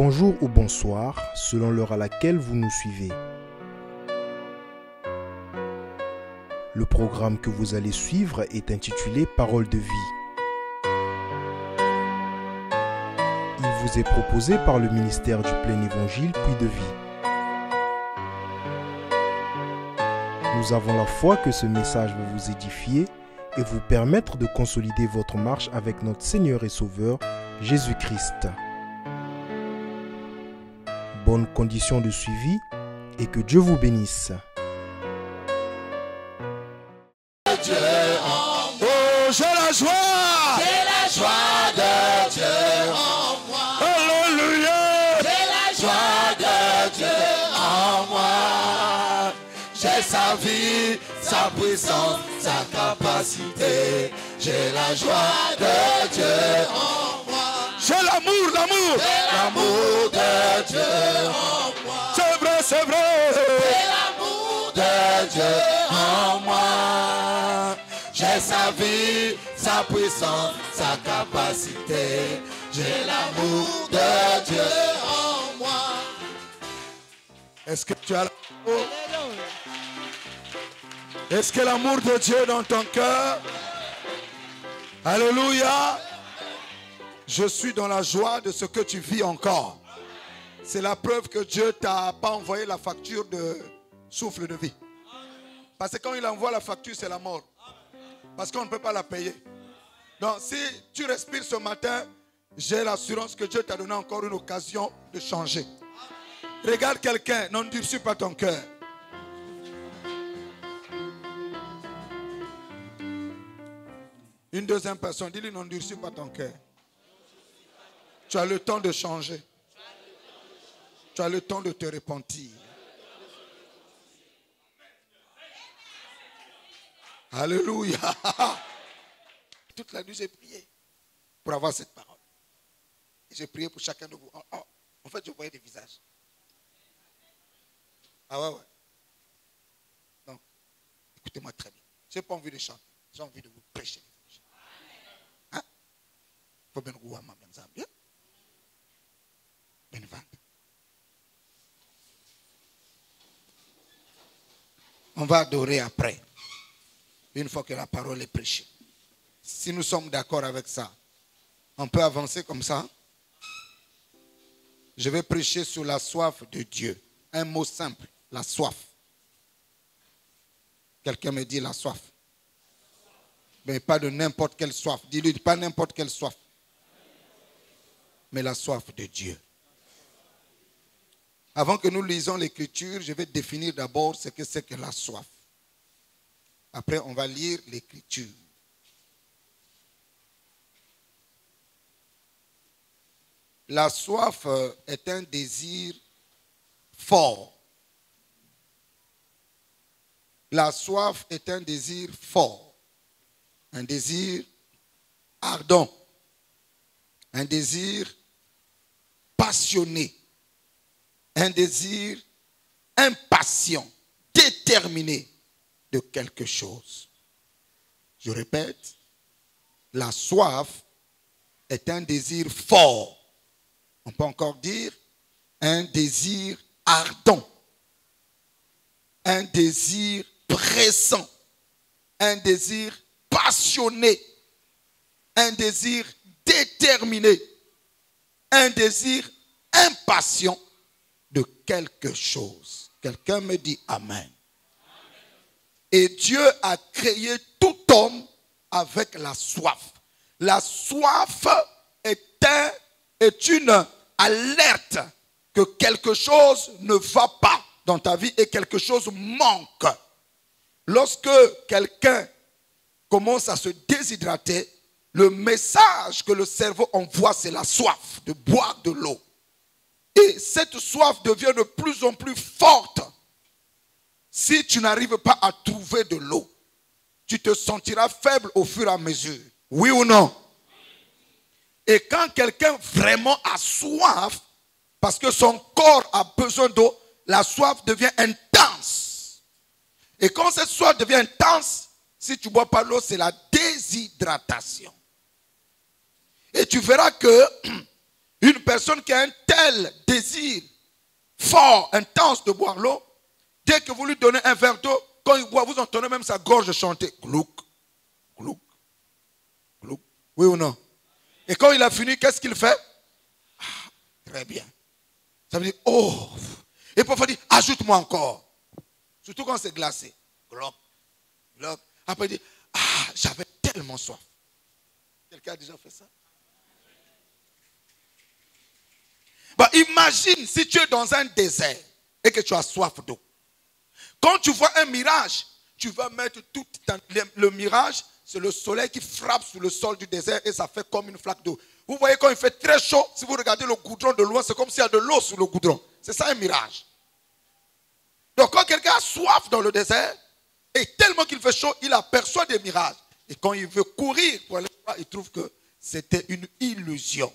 Bonjour ou bonsoir, selon l'heure à laquelle vous nous suivez. Le programme que vous allez suivre est intitulé Paroles de vie. Il vous est proposé par le ministère du Plein Évangile Puits de Vie. Nous avons la foi que ce message va vous édifier et vous permettre de consolider votre marche avec notre Seigneur et Sauveur, Jésus-Christ. Bonnes conditions de suivi et que Dieu vous bénisse. Dieu en moi. Oh, j'ai la joie. J'ai la joie de Dieu en moi. Alléluia. J'ai la joie de Dieu en moi. J'ai sa vie, sa puissance, sa capacité. J'ai la joie de Dieu en moi. J'ai l'amour, l'amour. J'ai l'amour de Dieu en moi. C'est vrai, c'est vrai. J'ai l'amour de Dieu en moi. J'ai sa vie, sa puissance, sa capacité. J'ai l'amour de Dieu en moi. Est-ce que tu as l'amour? Est-ce que l'amour de Dieu est dans ton cœur? Alléluia. Je suis dans la joie de ce que tu vis encore. C'est la preuve que Dieu ne t'a pas envoyé la facture de souffle de vie. Parce que quand il envoie la facture, c'est la mort. Parce qu'on ne peut pas la payer. Donc si tu respires ce matin, j'ai l'assurance que Dieu t'a donné encore une occasion de changer. Regarde quelqu'un, n'endurcis pas ton cœur. Une deuxième personne, dis-lui, n'endurcis pas ton cœur. Tu as le temps de changer. Tu as le temps de te repentir. Alléluia. Toute la nuit, j'ai prié pour avoir cette parole. Et j'ai prié pour chacun de vous. En fait, je voyais des visages. Ah ouais. Donc, écoutez-moi très bien. Je n'ai pas envie de chanter. J'ai envie de vous prêcher. Hein? Faut bien que vous m'ayez. On va adorer après, une fois que la parole est prêchée. Si nous sommes d'accord avec ça, on peut avancer comme ça. Je vais prêcher sur la soif de Dieu. Un mot simple, la soif. Quelqu'un me dit la soif. Mais pas de n'importe quelle soif. Dis-lui, pas n'importe quelle soif. Mais la soif de Dieu. Avant que nous lisons l'écriture, je vais définir d'abord ce que c'est que la soif. Après, on va lire l'écriture. La soif est un désir fort. La soif est un désir fort. Un désir ardent. Un désir passionné. Un désir impatient, déterminé de quelque chose. Je répète, la soif est un désir fort. On peut encore dire un désir ardent, un désir pressant, un désir passionné, un désir déterminé, un désir impatient de quelque chose. Quelqu'un me dit Amen. Et Dieu a créé tout homme avec la soif. La soif est une alerte que quelque chose ne va pas dans ta vie et quelque chose manque. Lorsque quelqu'un commence à se déshydrater, le message que le cerveau envoie, c'est la soif de boire de l'eau. Et cette soif devient de plus en plus forte. Si tu n'arrives pas à trouver de l'eau, tu te sentiras faible au fur et à mesure. Oui ou non? Et quand quelqu'un vraiment a soif, parce que son corps a besoin d'eau, la soif devient intense. Et quand cette soif devient intense, si tu ne bois pas l'eau, c'est la déshydratation. Et tu verras que Une personne qui a un tel désir fort, intense de boire l'eau, dès que vous lui donnez un verre d'eau, quand il boit, vous entendez même sa gorge chanter. Glouc, glouc, glouc. Oui ou non? Et quand il a fini, qu'est-ce qu'il fait? Ah, très bien. Ça veut dire, oh. Et parfois il dit, ajoute-moi encore. Surtout quand c'est glacé. Glouc, glouc. Après il dit, ah, j'avais tellement soif. Quelqu'un a déjà fait ça? Bah, imagine si tu es dans un désert et que tu as soif d'eau. Quand tu vois un mirage, tu vas mettre tout le mirage, c'est le soleil qui frappe sur le sol du désert et ça fait comme une flaque d'eau. Vous voyez quand il fait très chaud, si vous regardez le goudron de loin, c'est comme s'il y a de l'eau sur le goudron. C'est ça un mirage. Donc quand quelqu'un a soif dans le désert, et tellement qu'il fait chaud, il aperçoit des mirages. Et quand il veut courir pour aller voir, il trouve que c'était une illusion.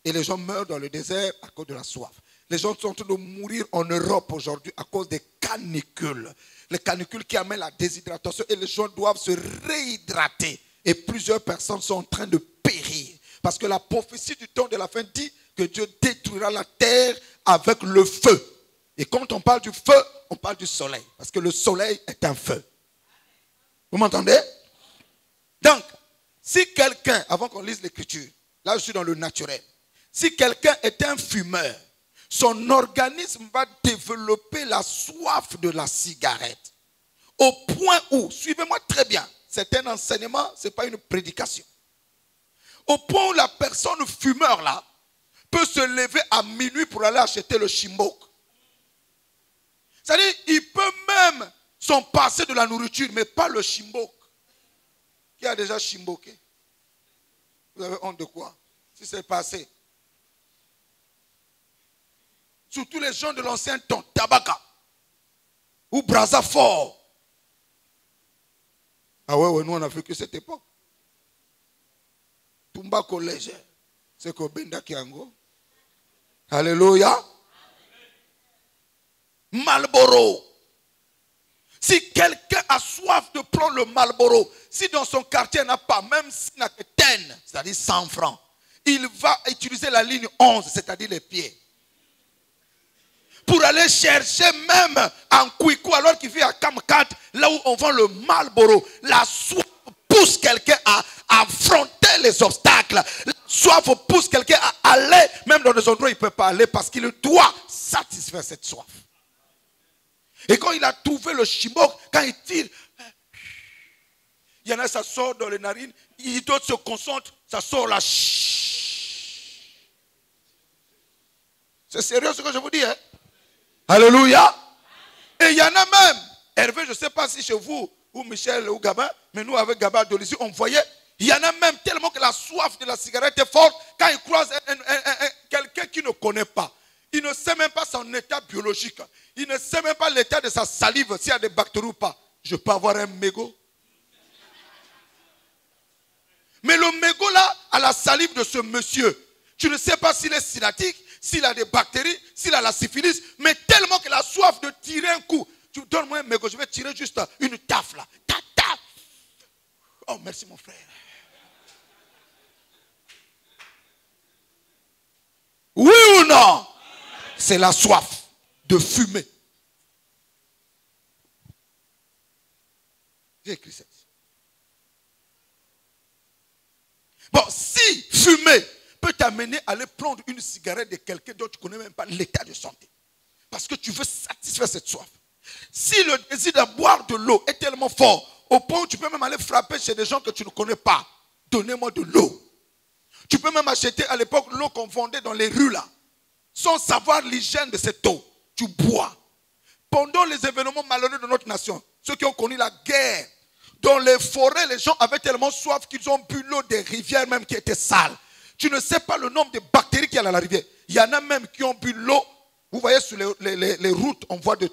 Et les gens meurent dans le désert à cause de la soif. Les gens sont en train de mourir en Europe aujourd'hui à cause des canicules. Les canicules qui amènent la déshydratation et les gens doivent se réhydrater. Et plusieurs personnes sont en train de périr. Parce que la prophétie du temps de la fin dit que Dieu détruira la terre avec le feu. Et quand on parle du feu, on parle du soleil. Parce que le soleil est un feu. Vous m'entendez? Donc, si quelqu'un, avant qu'on lise l'écriture, là je suis dans le naturel. Si quelqu'un est un fumeur, son organisme va développer la soif de la cigarette. Au point où, suivez-moi très bien, c'est un enseignement, ce n'est pas une prédication. Au point où la personne fumeur là peut se lever à minuit pour aller acheter le chimbok. C'est-à-dire, il peut même s'en passer de la nourriture, mais pas le chimbok. Qui a déjà chimboké? Vous avez honte de quoi? Si c'est passé. Surtout les gens de l'ancien temps, Tabaka ou Brazzafort. Ah ouais, nous on a vécu cette époque. Tumba Collège, c'est Kobenda Kiango. Alléluia. Marlboro. Si quelqu'un a soif de prendre le Marlboro, si dans son quartier n'a pas, même s'il n'a que 10, c'est-à-dire 100 francs, il va utiliser la ligne 11, c'est-à-dire les pieds. Pour aller chercher même en Kouikou, alors qu'il vit à Kamkat, là où on vend le Marlboro. La soif pousse quelqu'un à affronter les obstacles. La soif pousse quelqu'un à aller, même dans des endroits où il ne peut pas aller, parce qu'il doit satisfaire cette soif. Et quand il a trouvé le chimbok, quand il tire, il y en a, ça sort dans les narines, d'autres se concentrent, ça sort là. C'est sérieux ce que je vous dis, hein? Alléluia. Et il y en a même, Hervé, je ne sais pas si chez vous, ou Michel, ou Gabin, mais nous avec Gabin Dolizy, on voyait, il y en a même tellement que la soif de la cigarette est forte, quand il croise quelqu'un qui ne connaît pas, il ne sait même pas son état biologique, il ne sait même pas l'état de sa salive, s'il y a des bactéries ou pas. Je peux avoir un mégot. Mais le mégot là, à la salive de ce monsieur, tu ne sais pas s'il est syllatique, s'il a des bactéries, s'il a la syphilis, mais tellement qu'il a soif de tirer un coup. Tu donnes-moi un mégot, je vais tirer juste une taffe là. Taf. Oh, merci mon frère. Oui ou non? C'est la soif de fumer. J'ai écrit ça. Bon, si fumer peut t'amener à aller prendre une cigarette de quelqu'un dont tu ne connais même pas l'état de santé, parce que tu veux satisfaire cette soif. Si le désir de boire de l'eau est tellement fort, au point où tu peux même aller frapper chez des gens que tu ne connais pas, donnez-moi de l'eau. Tu peux même acheter à l'époque l'eau qu'on vendait dans les rues là, sans savoir l'hygiène de cette eau. Tu bois. Pendant les événements malheureux de notre nation, ceux qui ont connu la guerre, dans les forêts, les gens avaient tellement soif qu'ils ont bu l'eau des rivières même qui étaient sales. Tu ne sais pas le nombre de bactéries qu'il y a dans la rivière. Il y en a même qui ont bu l'eau. Vous voyez sur les routes, on voit de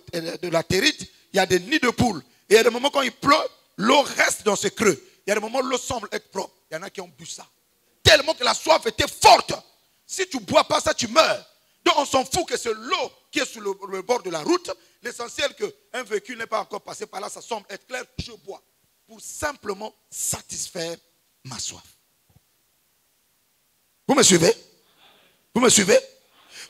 la territe, il y a des nids de poules. Et il y a des moments quand il pleut, l'eau reste dans ce creux. Il y a des moments où l'eau semble être propre. Il y en a qui ont bu ça. Tellement que la soif était forte. Si tu ne bois pas ça, tu meurs. Donc on s'en fout que c'est l'eau qui est sur le bord de la route. L'essentiel qu'un véhicule n'est pas encore passé par là, ça semble être clair, je bois. Pour simplement satisfaire ma soif. Vous me suivez? Vous me suivez?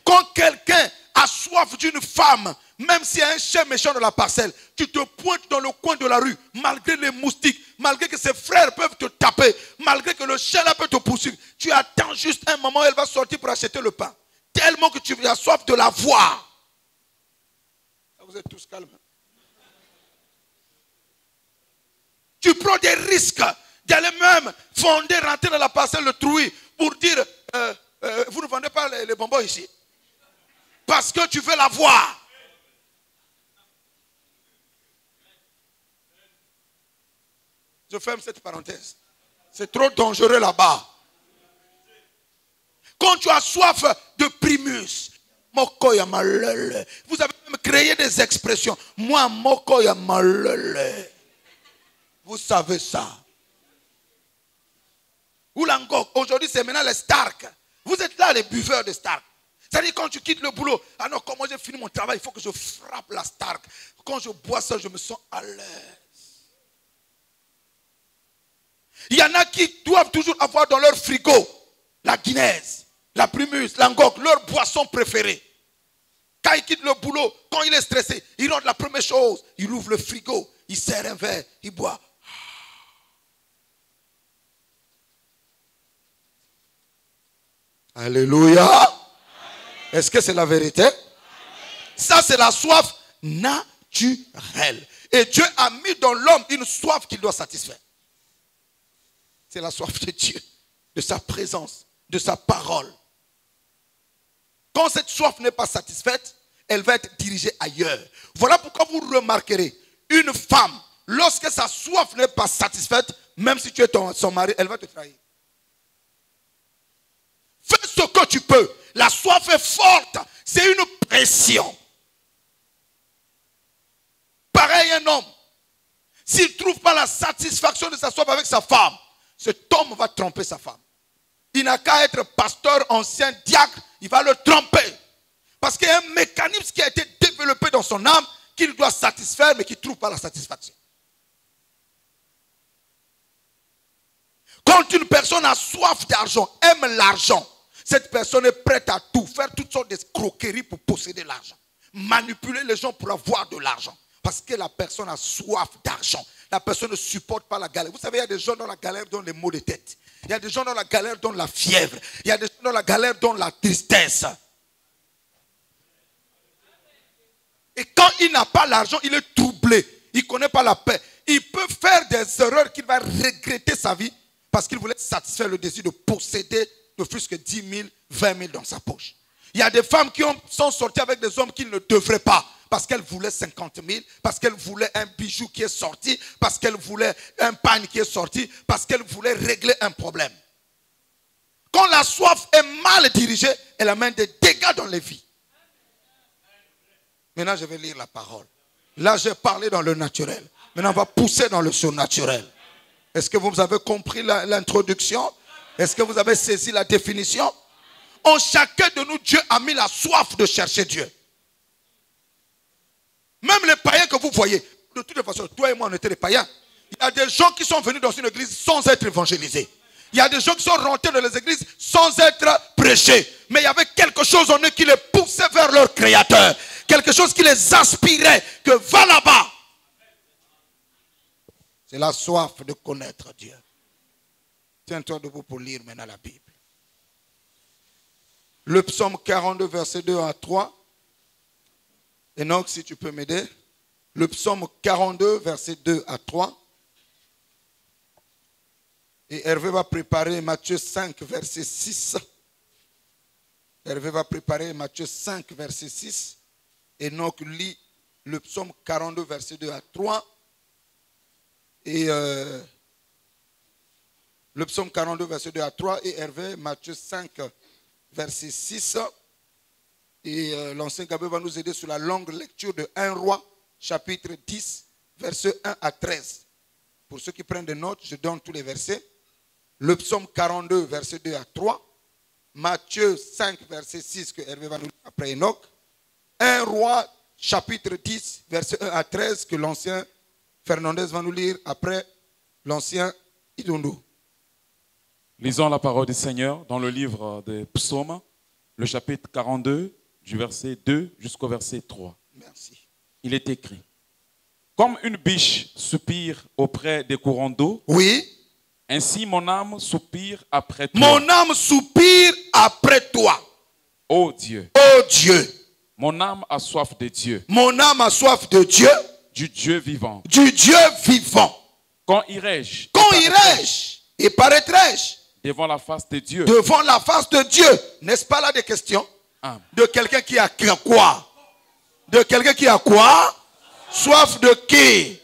Quand quelqu'un a soif d'une femme, même s'il y a un chien méchant dans la parcelle, tu te pointes dans le coin de la rue, malgré les moustiques, malgré que ses frères peuvent te taper, malgré que le chien là peut te poursuivre, tu attends juste un moment où elle va sortir pour acheter le pain. Tellement que tu as soif de la voir. Vous êtes tous calmes. Tu prends des risques d'aller même fonder, rentrer dans la parcelle, le trouiller, pour dire, vous ne vendez pas les bonbons ici. Parce que tu veux la voir. Je ferme cette parenthèse. C'est trop dangereux là-bas. Quand tu as soif de primus, mokoya malele. Vous avez même créé des expressions. Moi, mokoya malele. Vous savez ça. Ou l'angok. Aujourd'hui, c'est maintenant les Stark. Vous êtes là, les buveurs de Stark. C'est-à-dire quand tu quittes le boulot, ah non, quand moi j'ai fini mon travail, il faut que je frappe la Stark. Quand je bois ça, je me sens à l'aise. Il y en a qui doivent toujours avoir dans leur frigo la Guinness, la Primus, l'Angok, leur boisson préférée. Quand il quitte le boulot, quand il est stressé, il rentre la première chose, il ouvre le frigo, il sert un verre, il boit. Alléluia. Est-ce que c'est la vérité? Ça, c'est la soif naturelle. Et Dieu a mis dans l'homme une soif qu'il doit satisfaire. C'est la soif de Dieu, de sa présence, de sa parole. Quand cette soif n'est pas satisfaite, elle va être dirigée ailleurs. Voilà pourquoi vous remarquerez, une femme, lorsque sa soif n'est pas satisfaite, même si tu es son mari, elle va te trahir. Fais ce que tu peux. La soif est forte. C'est une pression. Pareil un homme. S'il ne trouve pas la satisfaction de sa soif avec sa femme, cet homme va tromper sa femme. Il n'a qu'à être pasteur, ancien, diacre, il va le tromper. Parce qu'il y a un mécanisme qui a été développé dans son âme qu'il doit satisfaire mais qui ne trouve pas la satisfaction. Quand une personne a soif d'argent, aime l'argent, cette personne est prête à tout, faire toutes sortes de croqueries pour posséder l'argent. Manipuler les gens pour avoir de l'argent. Parce que la personne a soif d'argent. La personne ne supporte pas la galère. Vous savez, il y a des gens dans la galère dont les maux de tête. Il y a des gens dans la galère dont la fièvre. Il y a des gens dans la galère dont la tristesse. Et quand il n'a pas l'argent, il est troublé. Il ne connaît pas la paix. Il peut faire des erreurs qu'il va regretter sa vie parce qu'il voulait satisfaire le désir de posséder de plus que 10 000, 20 000 dans sa poche. Il y a des femmes qui sont sorties avec des hommes qu'ils ne devraient pas. Parce qu'elles voulaient 50 000, parce qu'elles voulaient un bijou qui est sorti, parce qu'elles voulaient un pagne qui est sorti, parce qu'elles voulaient régler un problème. Quand la soif est mal dirigée, elle amène des dégâts dans les vies. Maintenant, je vais lire la parole. Là, j'ai parlé dans le naturel. Maintenant, on va pousser dans le surnaturel. Est-ce que vous avez compris l'introduction? Est-ce que vous avez saisi la définition? En chacun de nous, Dieu a mis la soif de chercher Dieu. Même les païens que vous voyez, de toute façon, toi et moi, on était des païens. Il y a des gens qui sont venus dans une église sans être évangélisés. Il y a des gens qui sont rentrés dans les églises sans être prêchés. Mais il y avait quelque chose en eux qui les poussait vers leur Créateur. Quelque chose qui les aspirait, que va là-bas. C'est la soif de connaître Dieu. Tiens-toi debout pour lire maintenant la Bible. Le psaume 42, verset 2 à 3. Enoch, si tu peux m'aider. Le psaume 42, verset 2 à 3. Et Hervé va préparer Matthieu 5, verset 6. Hervé va préparer Matthieu 5, verset 6. Enoch lit le psaume 42, verset 2 à 3. Et le psaume 42, verset 2 à 3. Et Hervé, Matthieu 5, verset 6. Et l'ancien Gabriel va nous aider sur la longue lecture de 1 Roi, chapitre 10, verset 1 à 13. Pour ceux qui prennent des notes, je donne tous les versets. Le psaume 42, verset 2 à 3. Matthieu 5, verset 6, que Hervé va nous lire après Enoch. 1 Roi, chapitre 10, verset 1 à 13, que l'ancien Fernandez va nous lire après l'ancien Idondo. Lisons la parole du Seigneur dans le livre des psaumes, le chapitre 42, du verset 2 jusqu'au verset 3. Merci. Il est écrit: comme une biche soupire auprès des courants d'eau, Oui. ainsi mon âme soupire après toi. Mon âme soupire après toi. Ô Dieu, Ô Dieu. mon âme a soif de Dieu, Mon âme a soif de Dieu, du Dieu vivant. du Dieu vivant. Quand irai-je? Quand irai-je et paraîtrai-je devant la face de Dieu? devant la face de Dieu? N'est-ce pas là des questions? Amen. De quelqu'un qui a quoi? De quelqu'un qui a quoi? Soif de qui?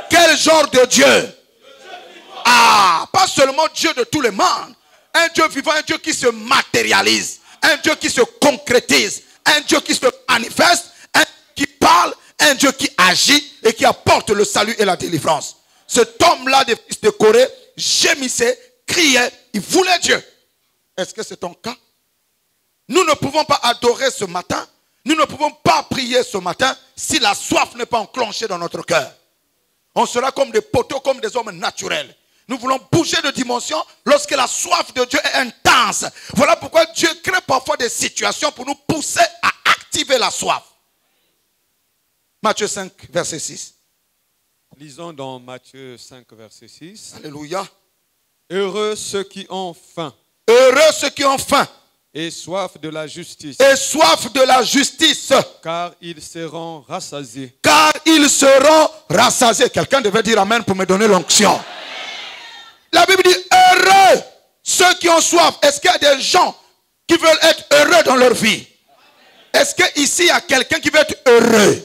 Quel genre de Dieu? Ah, pas seulement Dieu de tout le monde. Un Dieu vivant, un Dieu qui se matérialise, un Dieu qui se concrétise, un Dieu qui se manifeste, un Dieu qui parle, un Dieu qui agit et qui apporte le salut et la délivrance. Cet homme-là, des fils de Corée, gémissait, criait, il voulait Dieu. Est-ce que c'est ton cas? Nous ne pouvons pas adorer ce matin, nous ne pouvons pas prier ce matin si la soif n'est pas enclenchée dans notre cœur. On sera comme des poteaux, comme des hommes naturels. Nous voulons bouger de dimension lorsque la soif de Dieu est intense. Voilà pourquoi Dieu crée parfois des situations pour nous pousser à activer la soif. Matthieu 5, verset 6. Lisons dans Matthieu 5, verset 6. Alléluia. Heureux ceux qui ont faim Heureux ceux qui ont faim et soif de la justice, et soif de la justice, car ils seront rassasiés. car ils seront rassasiés. Quelqu'un devait dire amen pour me donner l'onction. La Bible dit heureux ceux qui ont soif. Est-ce qu'il y a des gens qui veulent être heureux dans leur vie? Est-ce qu'ici il y a quelqu'un qui veut être heureux?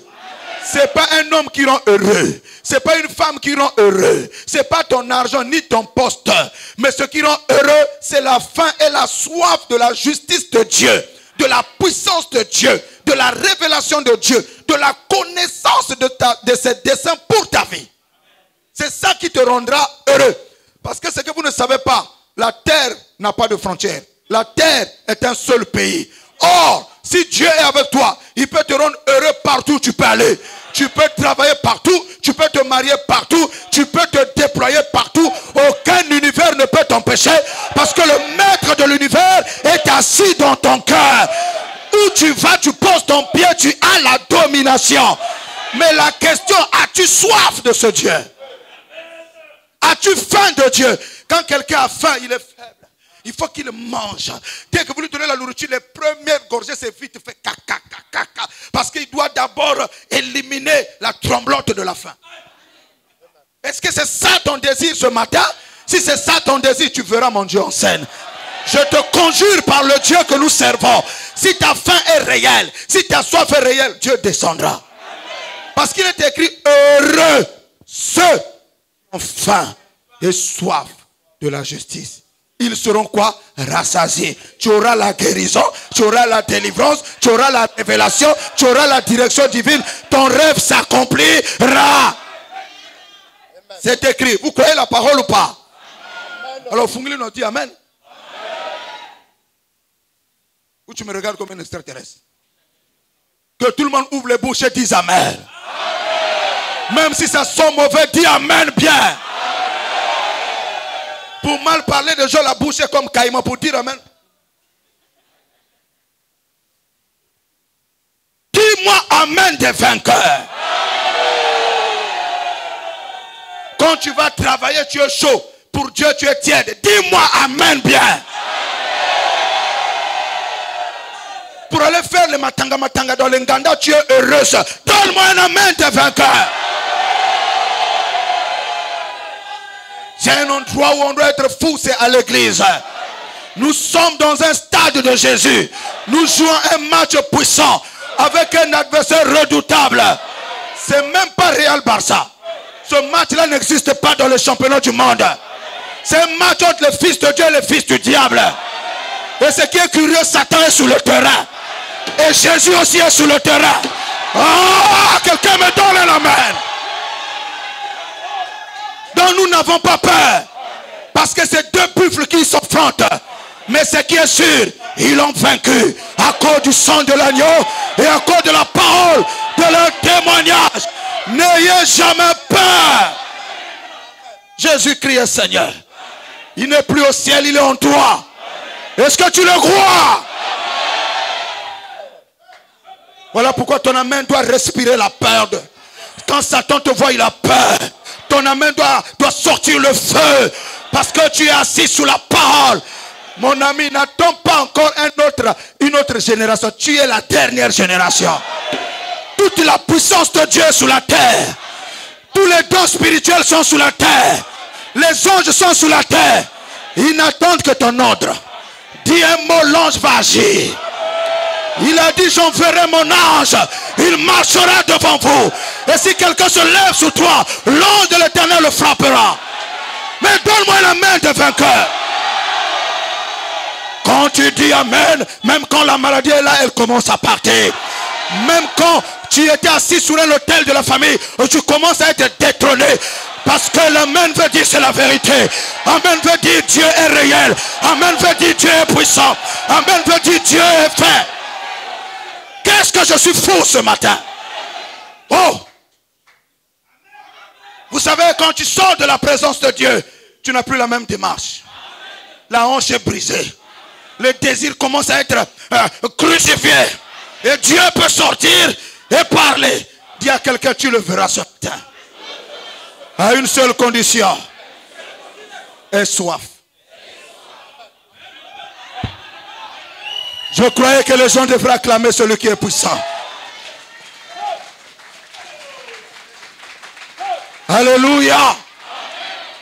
Ce n'est pas un homme qui rend heureux. Ce n'est pas une femme qui rend heureux. Ce n'est pas ton argent ni ton poste. Mais ce qui rend heureux, c'est la faim et la soif de la justice de Dieu, de la puissance de Dieu, de la révélation de Dieu, de la connaissance de ses desseins pour ta vie. C'est ça qui te rendra heureux. Parce que ce que vous ne savez pas, la terre n'a pas de frontières. La terre est un seul pays. Or, si Dieu est avec toi, il peut te rendre heureux partout où tu peux aller. Tu peux travailler partout, tu peux te marier partout, tu peux te déployer partout. Aucun univers ne peut t'empêcher parce que le maître de l'univers est assis dans ton cœur. Où tu vas, tu poses ton pied, tu as la domination. Mais la question, as-tu soif de ce Dieu? As-tu faim de Dieu? Quand quelqu'un a faim, il est faible. Il faut qu'il mange. Dès que vous lui donnez la nourriture, les premières gorgées, c'est vite fait caca, caca, caca. Parce qu'il doit d'abord éliminer la tremblote de la faim. Est-ce que c'est ça ton désir ce matin? Si c'est ça ton désir, tu verras mon Dieu en scène. Je te conjure par le Dieu que nous servons. Si ta faim est réelle, si ta soif est réelle, Dieu descendra. Parce qu'il est écrit heureux ceux qui ont faim et soif de la justice. Ils seront quoi? Rassasiés. Tu auras la guérison, tu auras la délivrance, tu auras la révélation, tu auras la direction divine. Ton rêve s'accomplira. C'est écrit. Vous croyez la parole ou pas? Alors Fungli nous dit amen. Ou tu me regardes comme un extraterrestre? Que tout le monde ouvre les bouches et dise amen. Même si ça sent mauvais, dis amen bien. Pour mal parler de gens, la bouche est comme caïman. Pour dire amen. Dis-moi amen des vainqueurs. Quand tu vas travailler, tu es chaud. Pour Dieu, tu es tiède. Dis-moi amen bien. Pour aller faire le matanga dans l'Enganda, tu es heureuse. Donne-moi un amen des vainqueurs. C'est un endroit où on doit être fou, c'est à l'église. Nous sommes dans un stade de Jésus. Nous jouons un match puissant avec un adversaire redoutable. C'est même pas Real Barça. Ce match-là n'existe pas dans les championnats du monde. C'est un match entre les fils de Dieu et les fils du diable. Et ce qui est curieux, Satan est sur le terrain. Et Jésus aussi est sur le terrain. Oh, quelqu'un me donne l'amen. Donc nous n'avons pas peur. Parce que c'est deux buffles qui s'affrontent. Mais ce qui est sûr, ils l'ont vaincu. À cause du sang de l'agneau et à cause de la parole de leur témoignage. N'ayez jamais peur. Jésus-Christ est Seigneur. Il n'est plus au ciel, il est en toi. Est-ce que tu le crois? Voilà pourquoi ton amen doit respirer la peur. Quand Satan te voit, il a peur. Ton amen doit sortir le feu. Parce que tu es assis sous la parole. Mon ami, n'attends pas encore une autre génération. Tu es la dernière génération. Toute la puissance de Dieu est sous la terre. Tous les dons spirituels sont sous la terre. Les anges sont sous la terre. Ils n'attendent que ton ordre. Dis un mot, l'ange va agir. Il a dit, j'enverrai mon ange. Il marchera devant vous. Et si quelqu'un se lève sur toi, l'ange de l'Éternel le frappera. Mais donne-moi la main de vainqueur. Quand tu dis amen, même quand la maladie est là, elle commence à partir. Même quand tu étais assis sur un autel de la famille, tu commences à être détrôné. Parce que l'amen veut dire c'est la vérité. Amen veut dire Dieu est réel. Amen veut dire Dieu est puissant. Amen veut dire Dieu est fait. Qu'est-ce que je suis fou ce matin? Oh! Vous savez, quand tu sors de la présence de Dieu, tu n'as plus la même démarche. La hanche est brisée. Le désir commence à être crucifié. Et Dieu peut sortir et parler. Dis à quelqu'un, tu le verras ce matin. À une seule condition. Aie soif. Je croyais que les gens devraient acclamer celui qui est puissant. Alléluia.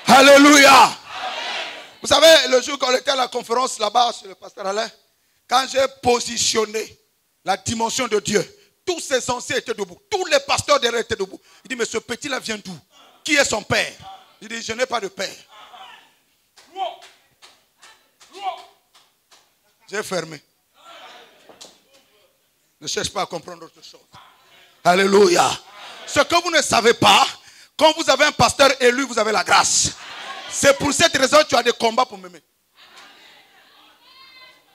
Alléluia. Vous savez, le jour qu'on était à la conférence là-bas chez le pasteur Alain, quand j'ai positionné la dimension de Dieu, tous ces anciens étaient debout. Tous les pasteurs derrière étaient debout. Il dit, mais ce petit-là vient d'où? Qui est son père? Il dit, je n'ai pas de père. J'ai fermé. Ne cherche pas à comprendre autre chose. Alléluia. Ce que vous ne savez pas, quand vous avez un pasteur élu, vous avez la grâce. C'est pour cette raison que tu as des combats pour m'aimer.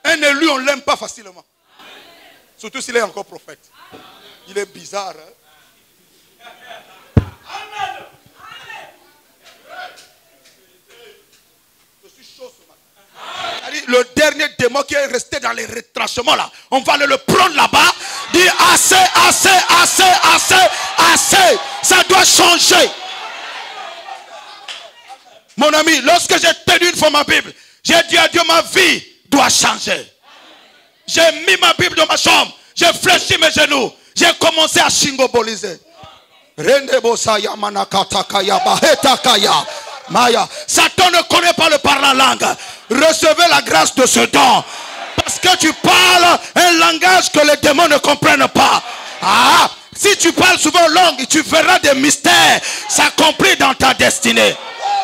Un élu, on ne l'aime pas facilement. Surtout s'il est encore prophète. Il est bizarre. Hein? Je suis chaud ce matin. Le dernier démon qui est resté dans les retranchements là, on va aller le prendre là-bas. Dire assez, assez, assez, assez, assez. Ça doit changer. Mon ami, lorsque j'ai tenu une fois ma Bible, j'ai dit à Dieu, ma vie doit changer. J'ai mis ma Bible dans ma chambre. J'ai fléchi mes genoux. J'ai commencé à chingoboliser. Satan ne connaît pas le parler en langue. Recevez la grâce de ce don. Parce que tu parles un langage que les démons ne comprennent pas. Ah, si tu parles souvent langue, tu verras des mystères s'accomplir dans ta destinée.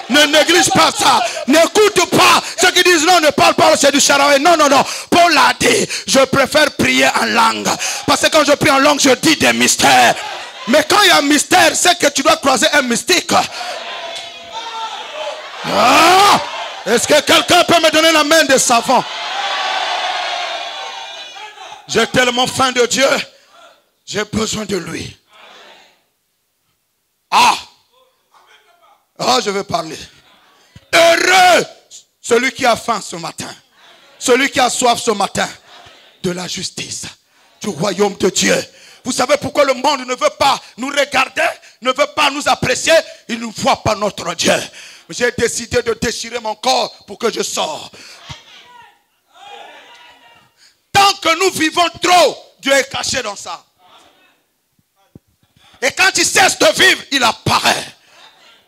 Ne néglige pas ça. N'écoute pas ceux qui disent non, ne parle pas, c'est du charabia. Non, non, non. Paul a dit, je préfère prier en langue. Parce que quand je prie en langue, je dis des mystères. Mais quand il y a un mystère, c'est que tu dois croiser un mystique. Ah, est-ce que quelqu'un peut me donner la main des savants? J'ai tellement faim de Dieu. J'ai besoin de lui. Ah! Ah, je vais parler. Heureux celui qui a faim ce matin. Celui qui a soif ce matin de la justice, du royaume de Dieu. Vous savez pourquoi le monde ne veut pas nous regarder, ne veut pas nous apprécier? Il ne voit pas notre Dieu. J'ai décidé de déchirer mon corps pour que je sorte. Tant que nous vivons trop, Dieu est caché dans ça. Et quand il cesse de vivre, il apparaît.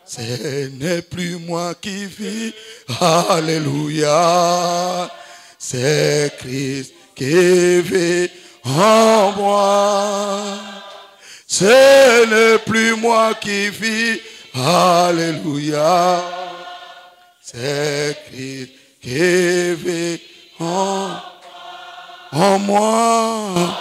Ce n'est plus moi qui vis, alléluia. C'est Christ qui vit en moi. Ce n'est plus moi qui vis, alléluia. C'est Christ qui vit en moi.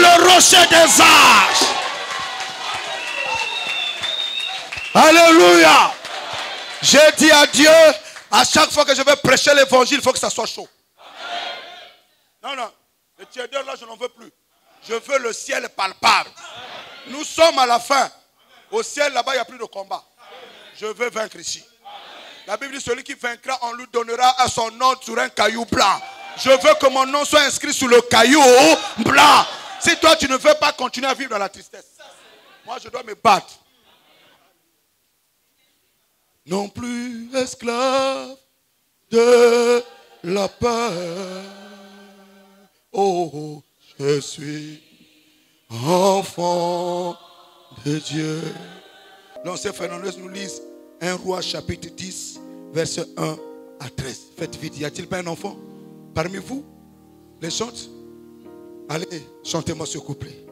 Le rocher des âges. Alléluia. J'ai dit à Dieu, à chaque fois que je vais prêcher l'évangile, il faut que ça soit chaud. Non, non, le tièdeur là, je n'en veux plus. Je veux le ciel palpable. Nous sommes à la fin. Au ciel, là-bas, il n'y a plus de combat. Je veux vaincre ici. La Bible dit, celui qui vaincra, on lui donnera à son nom sur un caillou blanc. Je veux que mon nom soit inscrit sur le caillou blanc. Si toi, tu ne veux pas continuer à vivre dans la tristesse, moi, je dois me battre. Non plus esclave de la peur. Oh, je suis enfant de Dieu. L'ancien Fernandez nous lise 1 Roi chapitre 10, verset 1 à 13. Faites vite, y a-t-il pas un enfant parmi vous? Les chante? Allez, chantez-moi ce couplet.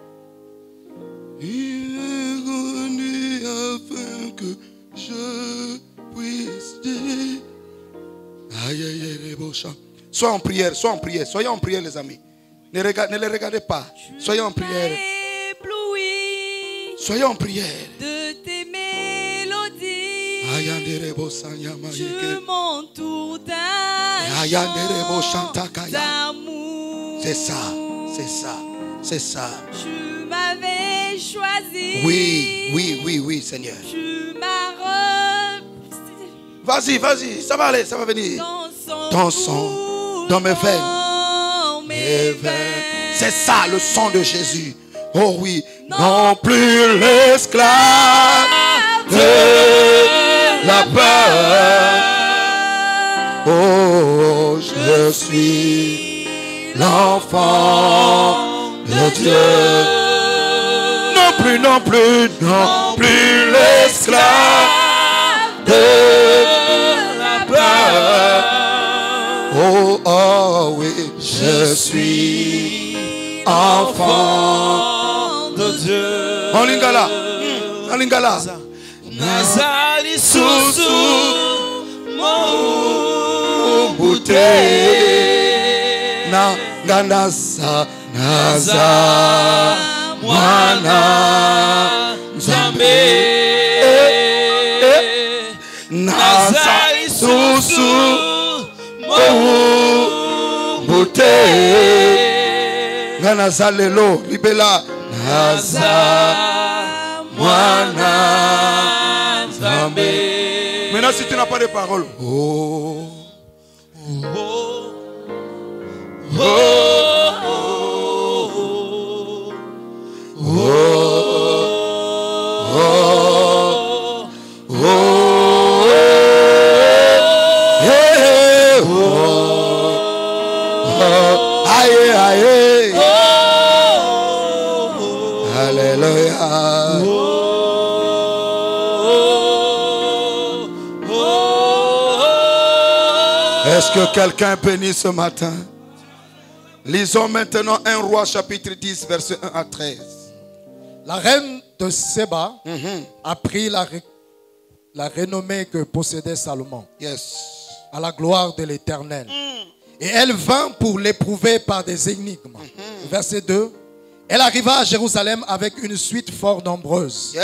Il est venu afin que je puisse dire. Aïe, aïe, aïe, les beaux chants. Soyez en prière, soyez en prière les amis. Ne les regardez pas. Soyez en prière. Soyez en prière. De tes mélodies, je m'entoure d'un d'amour. C'est ça, c'est ça, c'est ça. Tu m'avais choisi. Oui, Seigneur. Tu m'as Vas-y, ça va aller, ça va venir. Ton sang, dans mes veines. C'est ça le sang de Jésus. Oh oui, non plus l'esclave de la peur. Oh, je suis l'enfant de Dieu. Non plus l'esclave de la peur. Oh oui, je suis enfant de Dieu. En lingala. Nazali susu Mobute na ganasa naza mwana Nzambe Nazali susu Mobute Naza lelo libela Naza mwana Nzambe. Maintenant, si tu n'as pas de parole, est-ce que quelqu'un est béni ce matin? Lisons maintenant 1 Roi chapitre 10 verset 1 à 13. La reine de Séba a pris la renommée que possédait Salomon à la gloire de l'Éternel. Et elle vint pour l'éprouver par des énigmes. Verset 2. Elle arriva à Jérusalem avec une suite fort nombreuse.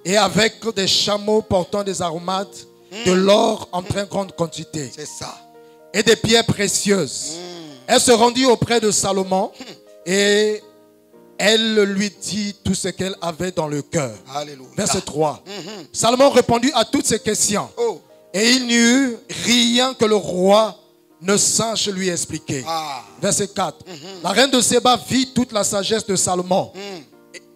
Et avec des chameaux portant des aromates, de l'or en très grande quantité. C'est ça. Et des pierres précieuses. Elle se rendit auprès de Salomon et elle lui dit tout ce qu'elle avait dans le cœur. Alléluia. Verset 3. Salomon répondit à toutes ces questions. Et il n'y eut rien que le roi ne sache lui expliquer. Verset 4. La reine de Séba vit toute la sagesse de Salomon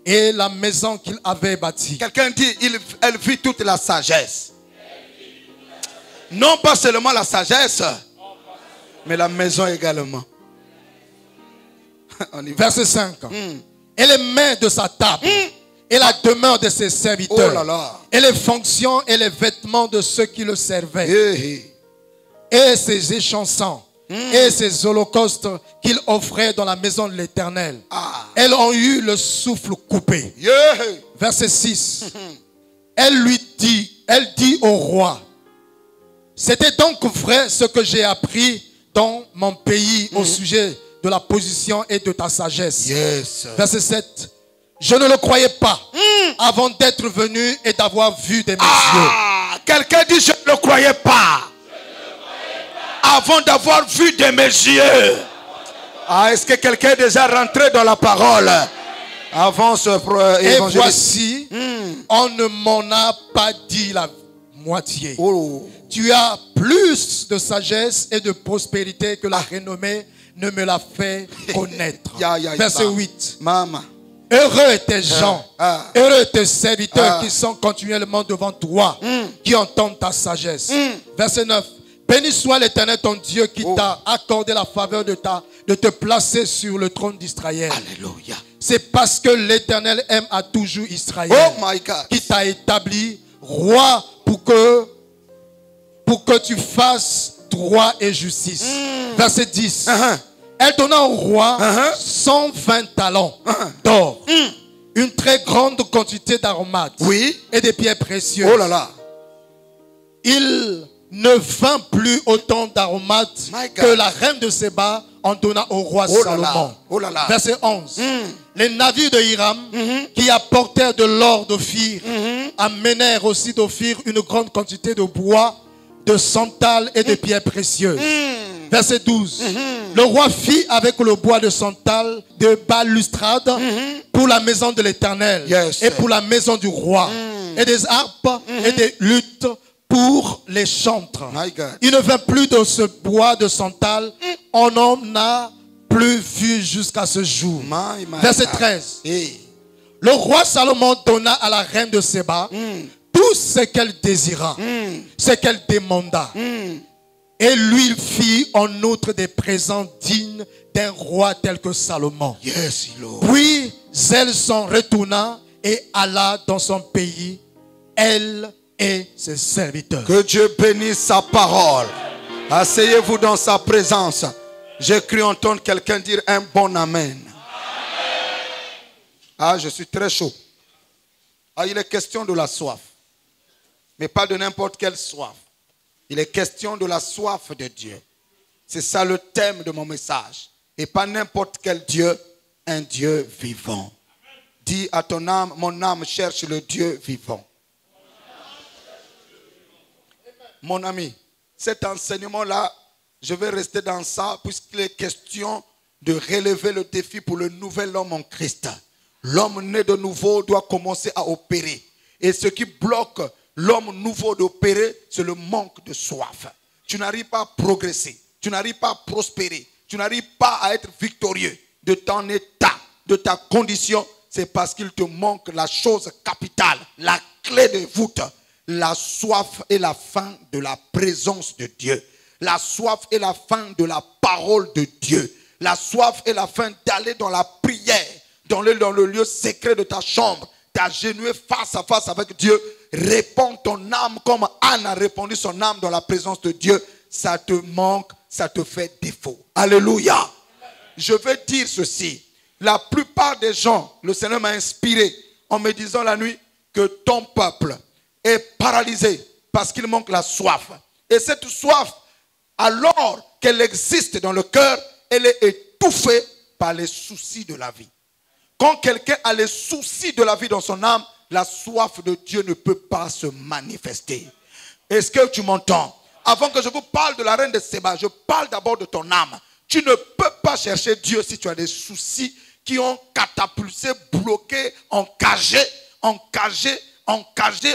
et la maison qu'il avait bâtie. Quelqu'un dit, elle vit toute la sagesse. Non pas seulement la sagesse, mais la maison également. Verset 5. Et les mains de sa table, et la demeure de ses serviteurs, et les fonctions et les vêtements de ceux qui le servaient, et ses échansons, et ses holocaustes qu'il offrait dans la maison de l'Éternel. Elles ont eu le souffle coupé. Verset 6. Elle dit au roi, c'était donc vrai ce que j'ai appris dans mon pays au sujet de la position et de ta sagesse. Verset 7. Je ne le croyais pas avant d'être venu et d'avoir vu de mes yeux. Quelqu'un dit, je ne le croyais pas. Avant d'avoir vu de mes yeux. Ah, est-ce que quelqu'un est déjà rentré dans la parole? Avant ce et voici, on ne m'en a pas dit la moitié. Oh. Tu as plus de sagesse et de prospérité que la renommée ne me l'a fait connaître. Verset 8. Maman. Heureux tes gens, heureux tes serviteurs qui sont continuellement devant toi, qui entendent ta sagesse. Verset 9. Béni soit l'Éternel ton Dieu qui t'a accordé la faveur de te placer sur le trône d'Israël. Alléluia. C'est parce que l'Éternel aime à toujours Israël, oh my God, qui t'a établi roi pour que tu fasses droit et justice. Verset 10. Elle donna au roi 120 talents d'or, une très grande quantité d'aromates et des pierres précieuses. Oh là là. Il ne vint plus autant d'aromates que la reine de Séba en donna au roi Salomon. Oh là là. Verset 11. Les navires de Hiram qui apportèrent de l'or d'Ophir amenèrent aussi d'Ophir une grande quantité de bois, de santal et de pierres précieuses. Verset 12. Le roi fit avec le bois de santal de balustrades pour la maison de l'Éternel et pour la maison du roi, et des harpes et des luttes pour les chantres. Il ne vint plus de ce bois de santal, on n'en a plus vu jusqu'à ce jour. Verset 13. Le roi Salomon donna à la reine de Séba tout ce qu'elle désira, ce qu'elle demanda. Et lui fit en outre des présents dignes d'un roi tel que Salomon. Yes, Lord. Puis elle s'en retourna et alla dans son pays, elle et ses serviteurs. Que Dieu bénisse sa parole. Asseyez-vous dans sa présence. J'ai cru entendre quelqu'un dire un bon amen. Ah, je suis très chaud. Ah, il est question de la soif. Mais pas de n'importe quelle soif. Il est question de la soif de Dieu. C'est ça le thème de mon message. Et pas n'importe quel Dieu, un Dieu vivant. Dis à ton âme, mon âme cherche le Dieu vivant. Mon ami, cet enseignement-là, je vais rester dans ça puisqu'il est question de relever le défi pour le nouvel homme en Christ. L'homme né de nouveau doit commencer à opérer. Et ce qui bloque l'homme nouveau d'opérer, c'est le manque de soif. Tu n'arrives pas à progresser, tu n'arrives pas à prospérer, tu n'arrives pas à être victorieux de ton état, de ta condition. C'est parce qu'il te manque la chose capitale, la clé de voûte. La soif et la faim de la présence de Dieu. La soif et la faim de la parole de Dieu. La soif et la faim d'aller dans la prière, dans le lieu secret de ta chambre, t'agenouiller face à face avec Dieu. Réponds ton âme comme Anne a répondu son âme dans la présence de Dieu. Ça te manque, ça te fait défaut. Alléluia. Je veux dire ceci. La plupart des gens, le Seigneur m'a inspiré en me disant la nuit que ton peuple est paralysé parce qu'il manque la soif. Et cette soif, alors qu'elle existe dans le cœur, elle est étouffée par les soucis de la vie. Quand quelqu'un a les soucis de la vie dans son âme, la soif de Dieu ne peut pas se manifester. Est-ce que tu m'entends? Avant que je vous parle de la reine de Séba, je parle d'abord de ton âme. Tu ne peux pas chercher Dieu si tu as des soucis qui ont catapulté, bloqué, encagé,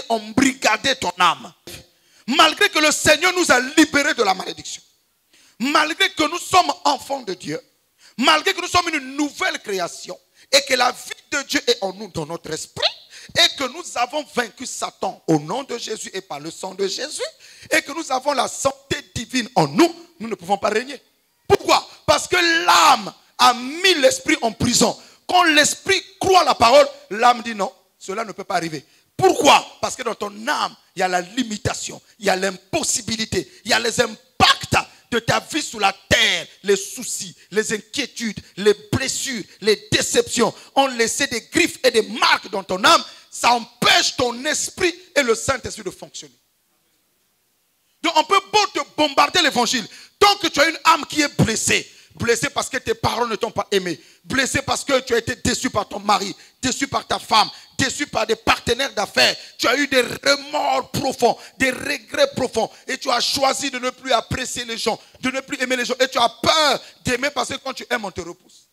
embrigadé ton âme. Malgré que le Seigneur nous a libérés de la malédiction, malgré que nous sommes enfants de Dieu, malgré que nous sommes une nouvelle création et que la vie de Dieu est en nous, dans notre esprit, et que nous avons vaincu Satan au nom de Jésus et par le sang de Jésus, et que nous avons la santé divine en nous, nous ne pouvons pas régner. Pourquoi? Parce que l'âme a mis l'esprit en prison. Quand l'esprit croit la parole, l'âme dit non, cela ne peut pas arriver. Pourquoi? Parce que dans ton âme, il y a la limitation, il y a l'impossibilité, il y a les impacts de ta vie sur la terre. Les soucis, les inquiétudes, les blessures, les déceptions ont laissé des griffes et des marques dans ton âme. Ça empêche ton esprit et le Saint-Esprit de fonctionner. Donc on peut beau te bombarder l'évangile. Tant que tu as une âme qui est blessée, blessé parce que tes parents ne t'ont pas aimé, blessé parce que tu as été déçu par ton mari, déçu par ta femme, déçu par des partenaires d'affaires. Tu as eu des remords profonds, des regrets profonds. Et tu as choisi de ne plus apprécier les gens, de ne plus aimer les gens. Et tu as peur d'aimer parce que quand tu aimes, on te repousse.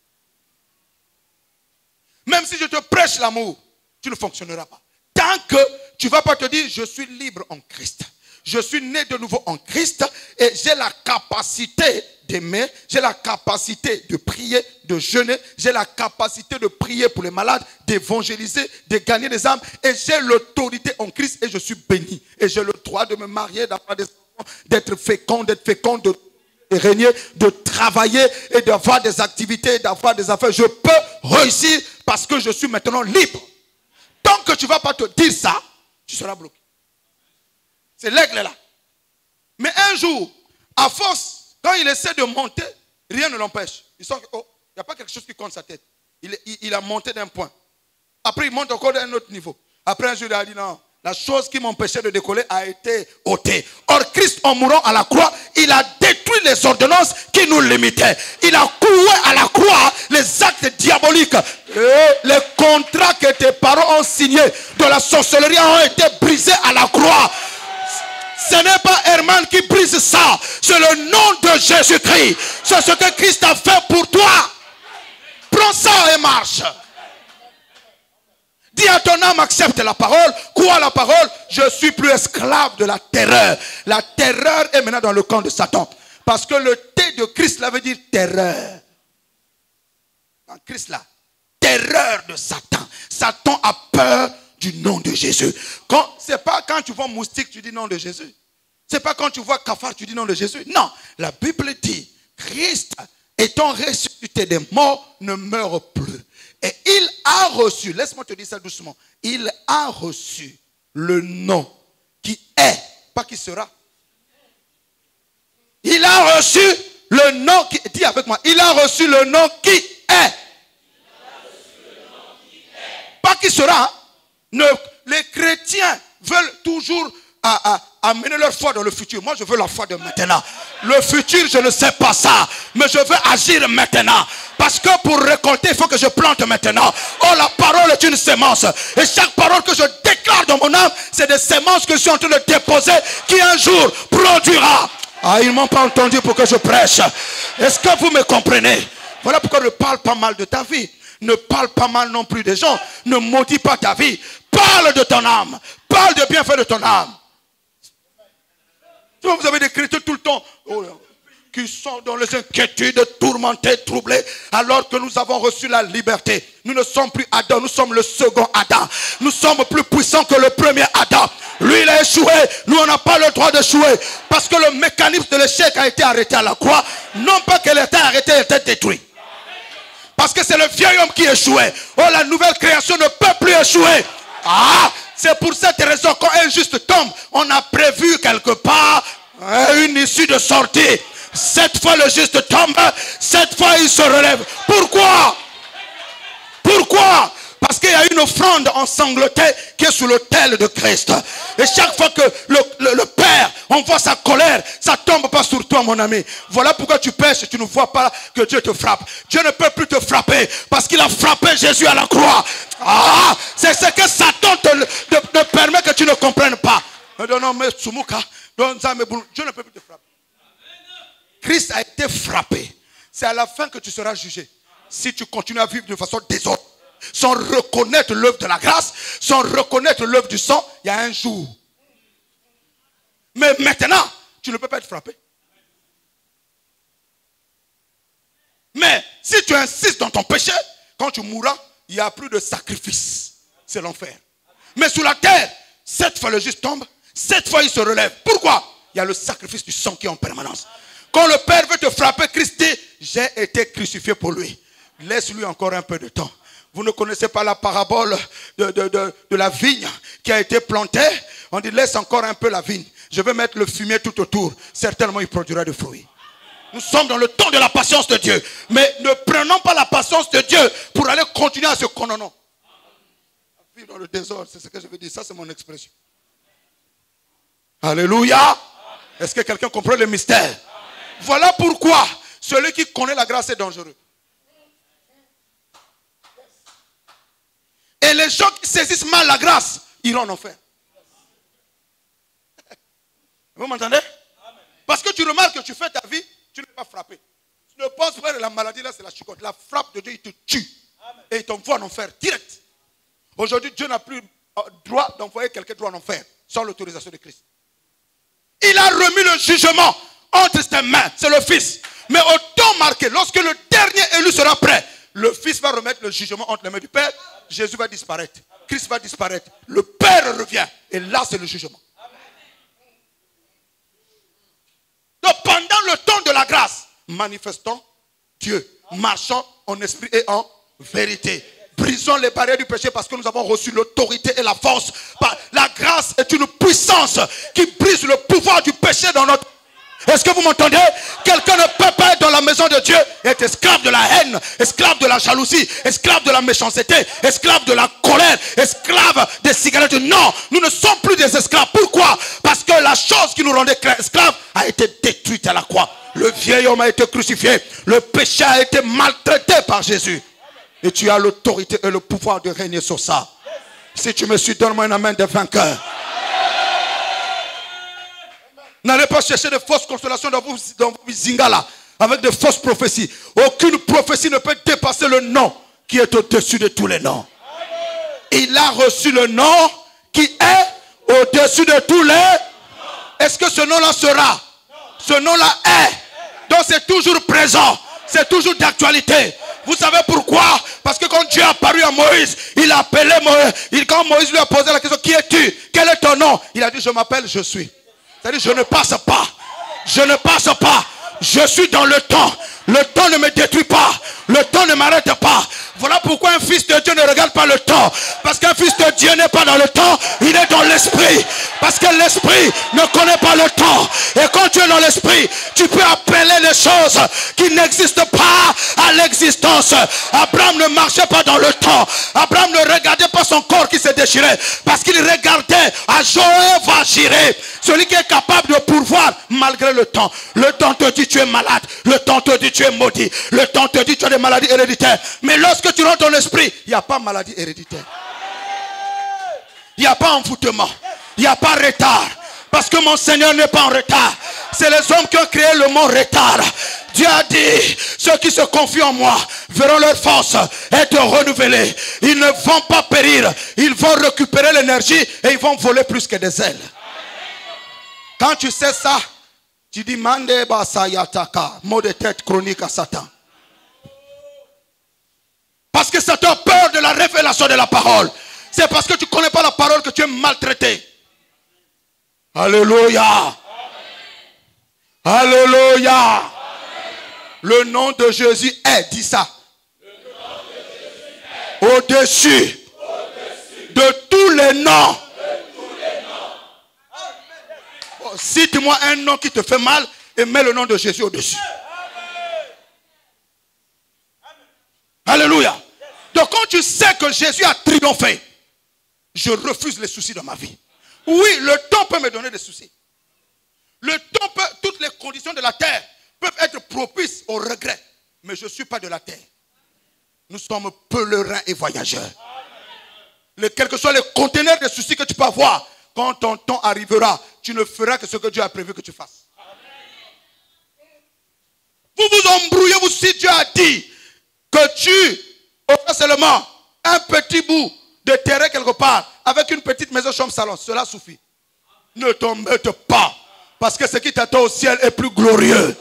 Même si je te prêche l'amour, tu ne fonctionneras pas. Tant que tu ne vas pas te dire, je suis libre en Christ. Je suis né de nouveau en Christ et j'ai la capacité d'aimer, j'ai la capacité de prier, de jeûner, j'ai la capacité de prier pour les malades, d'évangéliser, de gagner des âmes et j'ai l'autorité en Christ et je suis béni. Et j'ai le droit de me marier, d'avoir des enfants, d'être fécond, de régner, de travailler et d'avoir des activités, d'avoir des affaires. Je peux réussir parce que je suis maintenant libre. Tant que tu ne vas pas te dire ça, tu seras bloqué. C'est l'aigle là. Mais un jour, à force, quand il essaie de monter, rien ne l'empêche. Il sent qu'il n'y a pas quelque chose qui compte sa tête. Il a monté d'un point. Après, il monte encore d'un autre niveau. Après, un jour, il a dit non, la chose qui m'empêchait de décoller a été ôtée. Or, Christ, en mourant à la croix, il a détruit les ordonnances qui nous limitaient. Il a cloué à la croix les actes diaboliques. Et les contrats que tes parents ont signés de la sorcellerie ont été brisés à la croix. Ce n'est pas Herman qui brise ça. C'est le nom de Jésus-Christ. C'est ce que Christ a fait pour toi. Prends ça et marche. Dis à ton âme, accepte la parole. Crois la parole. Je suis plus esclave de la terreur. La terreur est maintenant dans le camp de Satan. Parce que le T de Christ, là veut dire terreur. Dans Christ là, terreur de Satan. Satan a peur du nom de Jésus. C'est pas quand tu vois moustique, tu dis nom de Jésus. C'est pas quand tu vois cafard, tu dis nom de Jésus. Non, la Bible dit, Christ étant ressuscité des morts, ne meurt plus. Et il a reçu, laisse-moi te dire ça doucement, il a reçu le nom qui est, pas qui sera. Il a reçu le nom qui, dis avec moi, il a reçu le nom qui est. Pas qui sera. Les chrétiens veulent toujours amener leur foi dans le futur. Moi, je veux la foi de maintenant. Le futur, je ne sais pas ça. Mais je veux agir maintenant. Parce que pour récolter, il faut que je plante maintenant. Oh, la parole est une sémence. Et chaque parole que je déclare dans mon âme, c'est des sémences que je suis en train de déposer qui un jour produira. Ah, ils ne m'ont pas entendu pour que je prêche. Est-ce que vous me comprenez? Voilà pourquoi je ne parle pas mal de ta vie. Ne parle pas mal non plus des gens. Ne maudis pas ta vie. Parle de ton âme. Parle de bienfait de ton âme. Vous avez des chrétiens tout le temps qui sont dans les inquiétudes, tourmentés, troublés, alors que nous avons reçu la liberté. Nous ne sommes plus Adam, nous sommes le second Adam. Nous sommes plus puissants que le premier Adam. Lui, il a échoué. Nous, on n'a pas le droit d'échouer. Parce que le mécanisme de l'échec a été arrêté à la croix. Non pas qu'elle était arrêtée, elle était détruite. Parce que c'est le vieil homme qui échouait. Oh, la nouvelle création ne peut plus échouer. Ah, c'est pour cette raison, quand un juste tombe, on a prévu quelque part une issue de sortie. Cette fois, le juste tombe, cette fois, il se relève. Pourquoi? Pourquoi? Parce qu'il y a une offrande ensanglantée qui est sous l'autel de Christ. Et chaque fois que le Père envoie sa colère, ça ne tombe pas sur toi, mon ami. Voilà pourquoi tu pêches et tu ne vois pas que Dieu te frappe. Dieu ne peut plus te frapper parce qu'il a frappé Jésus à la croix. Ah, c'est ce que Satan te permet que tu ne comprennes pas. Dieu ne peut plus te frapper. Christ a été frappé. C'est à la fin que tu seras jugé. Si tu continues à vivre de façon désordonnée, sans reconnaître l'œuvre de la grâce, sans reconnaître l'œuvre du sang, il y a un jour. Mais maintenant, tu ne peux pas être frappé. Mais si tu insistes dans ton péché, quand tu mourras, il n'y a plus de sacrifice. C'est l'enfer. Mais sous la terre, 7 fois le juste tombe, 7 fois il se relève. Pourquoi? Il y a le sacrifice du sang qui est en permanence. Quand le Père veut te frapper, Christ dit, j'ai été crucifié pour lui. Laisse-lui encore un peu de temps. Vous ne connaissez pas la parabole de la vigne qui a été plantée? On dit, laisse encore un peu la vigne. Je vais mettre le fumier tout autour. Certainement, il produira des fruits. Nous sommes dans le temps de la patience de Dieu. Mais ne prenons pas la patience de Dieu pour aller continuer à se condamner. Vivre dans le désordre, c'est ce que je veux dire. Ça, c'est mon expression. Alléluia. Est-ce que quelqu'un comprend le mystère? Voilà pourquoi celui qui connaît la grâce est dangereux. Et les Les gens qui saisissent mal la grâce iront en enfer. Vous m'entendez? Parce que tu remarques que tu fais ta vie, tu n'es pas frappé. Tu ne penses pas que la maladie là, c'est la chicotte. La frappe de Dieu, il te tue. Et il t'envoie en enfer direct. Aujourd'hui, Dieu n'a plus droit d'envoyer quelqu'un droit en enfer sans l'autorisation de Christ. Il a remis le jugement entre ses mains. C'est le Fils. Mais au temps marqué, lorsque le dernier élu sera prêt, le Fils va remettre le jugement entre les mains du Père. Jésus va disparaître. Christ va disparaître. Le Père revient. Et là, c'est le jugement. Donc, pendant le temps de la grâce, manifestons Dieu, marchons en esprit et en vérité. Brisons les barrières du péché parce que nous avons reçu l'autorité et la force. La grâce est une puissance qui brise le pouvoir du péché dans notre... Est-ce que vous m'entendez? Quelqu'un ne peut pas être dans la maison de Dieu et être esclave de la haine, esclave de la jalousie, esclave de la méchanceté, esclave de la colère, esclave des cigarettes. Non, nous ne sommes plus des esclaves. Pourquoi? Parce que la chose qui nous rendait esclaves a été détruite à la croix. Le vieil homme a été crucifié. Le péché a été maltraité par Jésus. Et tu as l'autorité et le pouvoir de régner sur ça. Si tu me suis, donne-moi un amen de vainqueur. N'allez pas chercher de fausses consolations dans vos zingala avec de fausses prophéties. Aucune prophétie ne peut dépasser le nom qui est au-dessus de tous les noms. Il a reçu le nom qui est au-dessus de tous les... Est-ce que ce nom-là sera? Ce nom-là est. Donc c'est toujours présent. C'est toujours d'actualité. Vous savez pourquoi? Parce que quand Dieu est apparu à Moïse, il a appelé Moïse. Quand Moïse lui a posé la question, qui es-tu? Quel est ton nom? Il a dit, je m'appelle, je suis. C'est-à-dire, je ne passe pas. Je ne passe pas. Je suis dans le temps. Le temps ne me détruit pas. Le temps ne m'arrête pas. Voilà pourquoi un fils de Dieu ne regarde pas le temps. Parce qu'un fils de Dieu n'est pas dans le temps, il est dans l'esprit. Parce que l'esprit ne connaît pas le temps. Et quand tu es dans l'esprit, tu peux appeler les choses qui n'existent pas à l'existence. Abraham ne marchait pas dans le temps. Abraham ne regardait pas son corps qui se déchirait. Parce qu'il regardait à Jéhovah Jireh, celui qui est capable de pourvoir malgré le temps. Le temps te dit tu es malade. Le temps te dit tu es maudit. Le temps te dit tu as des maladies héréditaires. Mais lorsque tu rentres dans l'esprit, il n'y a pas maladie héréditaire. Il n'y a pas envoûtement. Il n'y a pas retard. Parce que mon Seigneur n'est pas en retard. C'est les hommes qui ont créé le mot retard. Dieu a dit, ceux qui se confient en moi verront leur force être renouvelée. Ils ne vont pas périr. Ils vont récupérer l'énergie et ils vont voler plus que des ailes. Quand tu sais ça, tu dis, Mande basayataka, mot de tête chronique à Satan. Parce que Satan a peur de la révélation de la parole. C'est parce que tu ne connais pas la parole que tu es maltraité. Alléluia. Alléluia. Le nom de Jésus est, dis ça. Au-dessus de tous les noms. Bon, cite-moi un nom qui te fait mal et mets le nom de Jésus au-dessus. Alléluia. Donc quand tu sais que Jésus a triomphé, je refuse les soucis dans ma vie. Oui, le temps peut me donner des soucis. Le temps peut, toutes les conditions de la terre peuvent être propices au regret. Mais je ne suis pas de la terre. Nous sommes pèlerins et voyageurs. Quels que soient les conteneurs de soucis que tu peux avoir, quand ton temps arrivera, tu ne feras que ce que Dieu a prévu que tu fasses. Vous vous embrouillez, vous, si Dieu a dit que tu auras seulement un petit bout de terrain quelque part, avec une petite maison, chambre, salon, cela suffit. Ne t'embête pas, parce que ce qui t'attend au ciel est plus glorieux.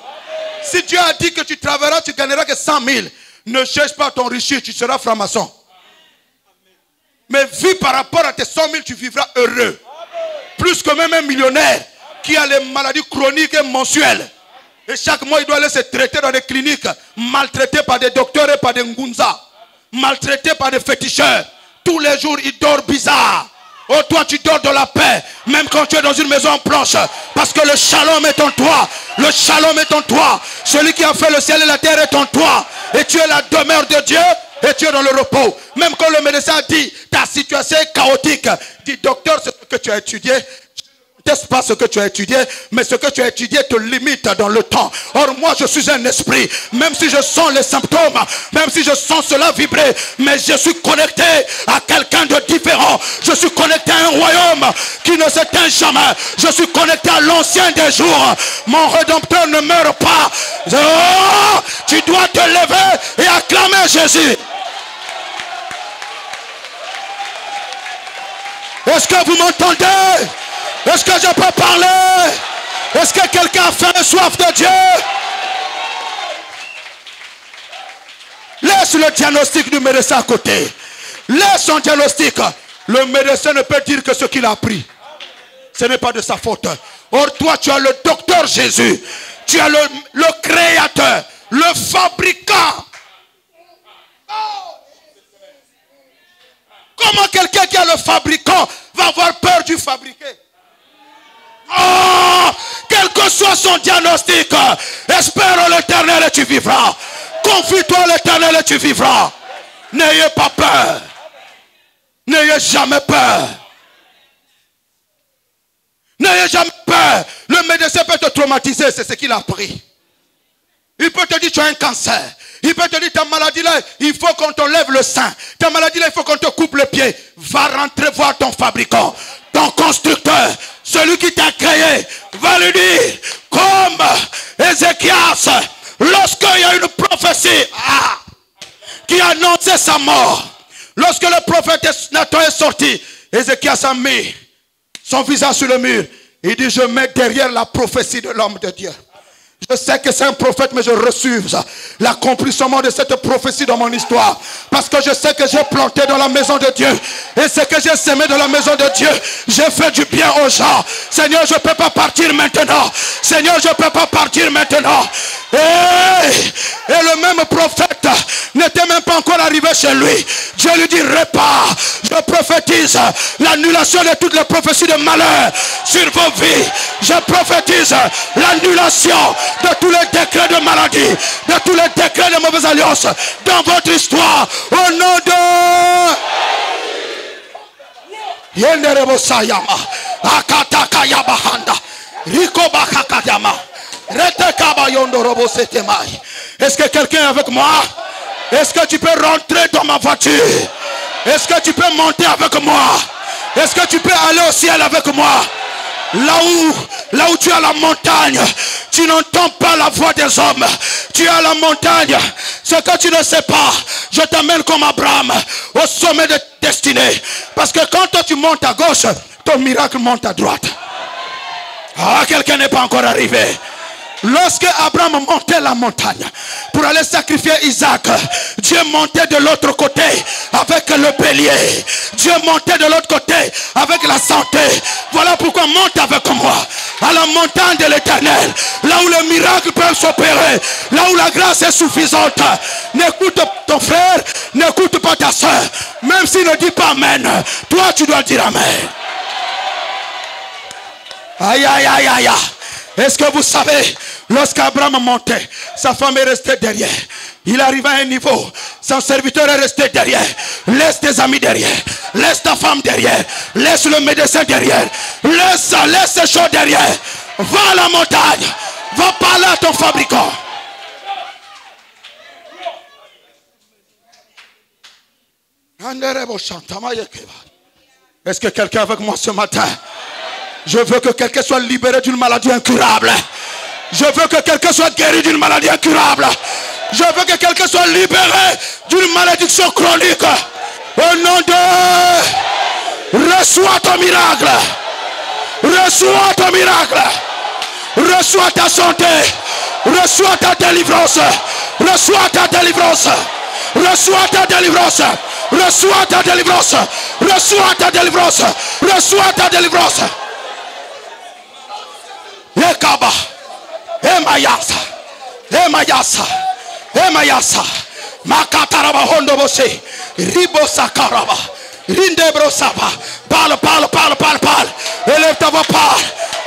Si Dieu a dit que tu travailleras, tu gagneras que 100 000, ne cherche pas à t'enrichir, tu seras franc-maçon. Mais vis par rapport à tes 100 000, tu vivras heureux. Plus que même un millionnaire qui a les maladies chroniques et mensuelles. Et chaque mois, il doit aller se traiter dans des cliniques, maltraité par des docteurs et par des ngunza, maltraité par des féticheurs. Tous les jours, il dort bizarre. Oh, toi, tu dors dans la paix, même quand tu es dans une maison en planche. Parce que le shalom est en toi. Le shalom est en toi. Celui qui a fait le ciel et la terre est en toi. Et tu es la demeure de Dieu. Et tu es dans le repos. Même quand le médecin a dit, ta situation est chaotique. Dit, docteur, c'est ce que tu as étudié. N'est-ce pas ce que tu as étudié, mais ce que tu as étudié te limite dans le temps. Or moi je suis un esprit, même si je sens les symptômes, même si je sens cela vibrer, mais je suis connecté à quelqu'un de différent. Je suis connecté à un royaume qui ne s'éteint jamais. Je suis connecté à l'ancien des jours. Mon Rédempteur ne meurt pas. Oh, tu dois te lever et acclamer Jésus. Est-ce que vous m'entendez? Est-ce que je peux parler? Est-ce que quelqu'un a faim et soif de Dieu? Laisse le diagnostic du médecin à côté. Laisse son diagnostic. Le médecin ne peut dire que ce qu'il a appris, ce n'est pas de sa faute. Or toi tu as le docteur Jésus. Tu as le créateur, le fabricant. Comment quelqu'un qui a le fabricant va avoir peur du fabriqué? Oh, quel que soit son diagnostic, espère en l'Éternel et tu vivras. Confie-toi à l'Éternel et tu vivras. N'ayez pas peur. N'ayez jamais peur. N'ayez jamais peur. Le médecin peut te traumatiser, c'est ce qu'il a appris. Il peut te dire tu as un cancer. Il peut te dire ta maladie là, il faut qu'on t'enlève le sein. Ta maladie là, il faut qu'on te coupe le pied. Va rentrer voir ton fabricant, ton constructeur, celui qui t'a créé. Va lui dire, comme Ézéchias, lorsqu'il y a une prophétie qui annonçait sa mort. Lorsque le prophète Nathan est sorti, Ézéchias a mis son visage sur le mur. Il dit, je mets derrière la prophétie de l'homme de Dieu. Je sais que c'est un prophète, mais je refuse l'accomplissement de cette prophétie dans mon histoire. Parce que je sais que j'ai planté dans la maison de Dieu. Et ce que j'ai semé dans la maison de Dieu, j'ai fait du bien aux gens. Seigneur, je ne peux pas partir maintenant. Seigneur, je ne peux pas partir maintenant. Et le même prophète n'était même pas encore arrivé chez lui. Dieu lui dit, répare. Je prophétise l'annulation de toutes les prophéties de malheur sur vos vies. Je prophétise l'annulation de tous les décrets de maladie, de tous les décrets de mauvaise alliance dans votre histoire. Au nom de Yenderebo Sayama, Akataka Yabahanda, Riko Bakakayama, Retekaba Yondorobo Setemai. Est-ce que quelqu'un est avec moi? Est-ce que tu peux rentrer dans ma voiture? Est-ce que tu peux monter avec moi? Est-ce que tu peux aller au ciel avec moi? Là où tu as la montagne, tu n'entends pas la voix des hommes. Tu as la montagne. Ce que tu ne sais pas, je t'amène comme Abraham au sommet de destinée. Parce que quand toi tu montes à gauche, ton miracle monte à droite. Ah, quelqu'un n'est pas encore arrivé. Lorsque Abraham montait la montagne pour aller sacrifier Isaac, Dieu montait de l'autre côté avec le bélier. Dieu montait de l'autre côté avec la santé. Voilà pourquoi monte avec moi à la montagne de l'Éternel, là où les miracles peuvent s'opérer, là où la grâce est suffisante. N'écoute ton frère, n'écoute pas ta soeur. Même s'il ne dit pas amen, toi tu dois dire amen. Aïe aïe aïe aïe. Est-ce que vous savez, lorsqu'Abraham montait, sa femme est restée derrière. Il arrivait à un niveau, son serviteur est resté derrière. Laisse tes amis derrière, laisse ta femme derrière, laisse le médecin derrière, laisse ces choses derrière. Va à la montagne, va parler à ton fabricant. Est-ce que quelqu'un est avec moi ce matin? Je veux que quelqu'un soit libéré d'une maladie incurable. Je veux que quelqu'un soit guéri d'une maladie incurable. Je veux que quelqu'un soit libéré d'une malédiction chronique. Au nom de... Reçois ton miracle. Reçois ton miracle. Reçois ta santé. Reçois ta délivrance. Reçois ta délivrance. Reçois ta délivrance. Reçois ta délivrance. Reçois ta délivrance. Reçois ta délivrance. Ekaba, Emayasa, Emayasa, Emayasa, Makataraba Hondobose, Ribosakaraba, Rindebrosaba, parle. Élève ta voix, parle.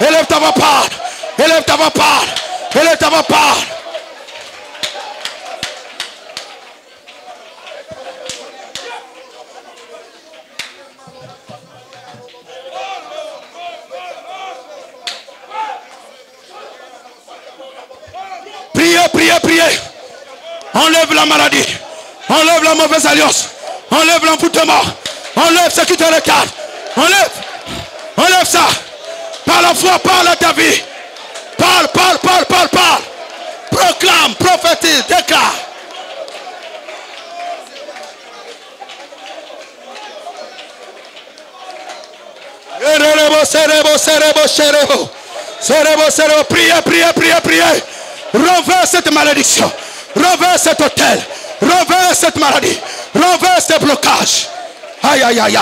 Élève ta voix, parle. Élève ta voix, parle. Élève ta voix, parle. Priez. Enlève la maladie. Enlève la mauvaise alliance. Enlève l'envoûtement. Enlève ce qui te retarde. Enlève. Enlève ça. Par la foi, parle à ta vie. Parle. Proclame, prophétise, déclare. Priez. Renverse cette malédiction. Renverse cet hôtel. Renverse cette maladie. Renverse ces blocages. Aïe.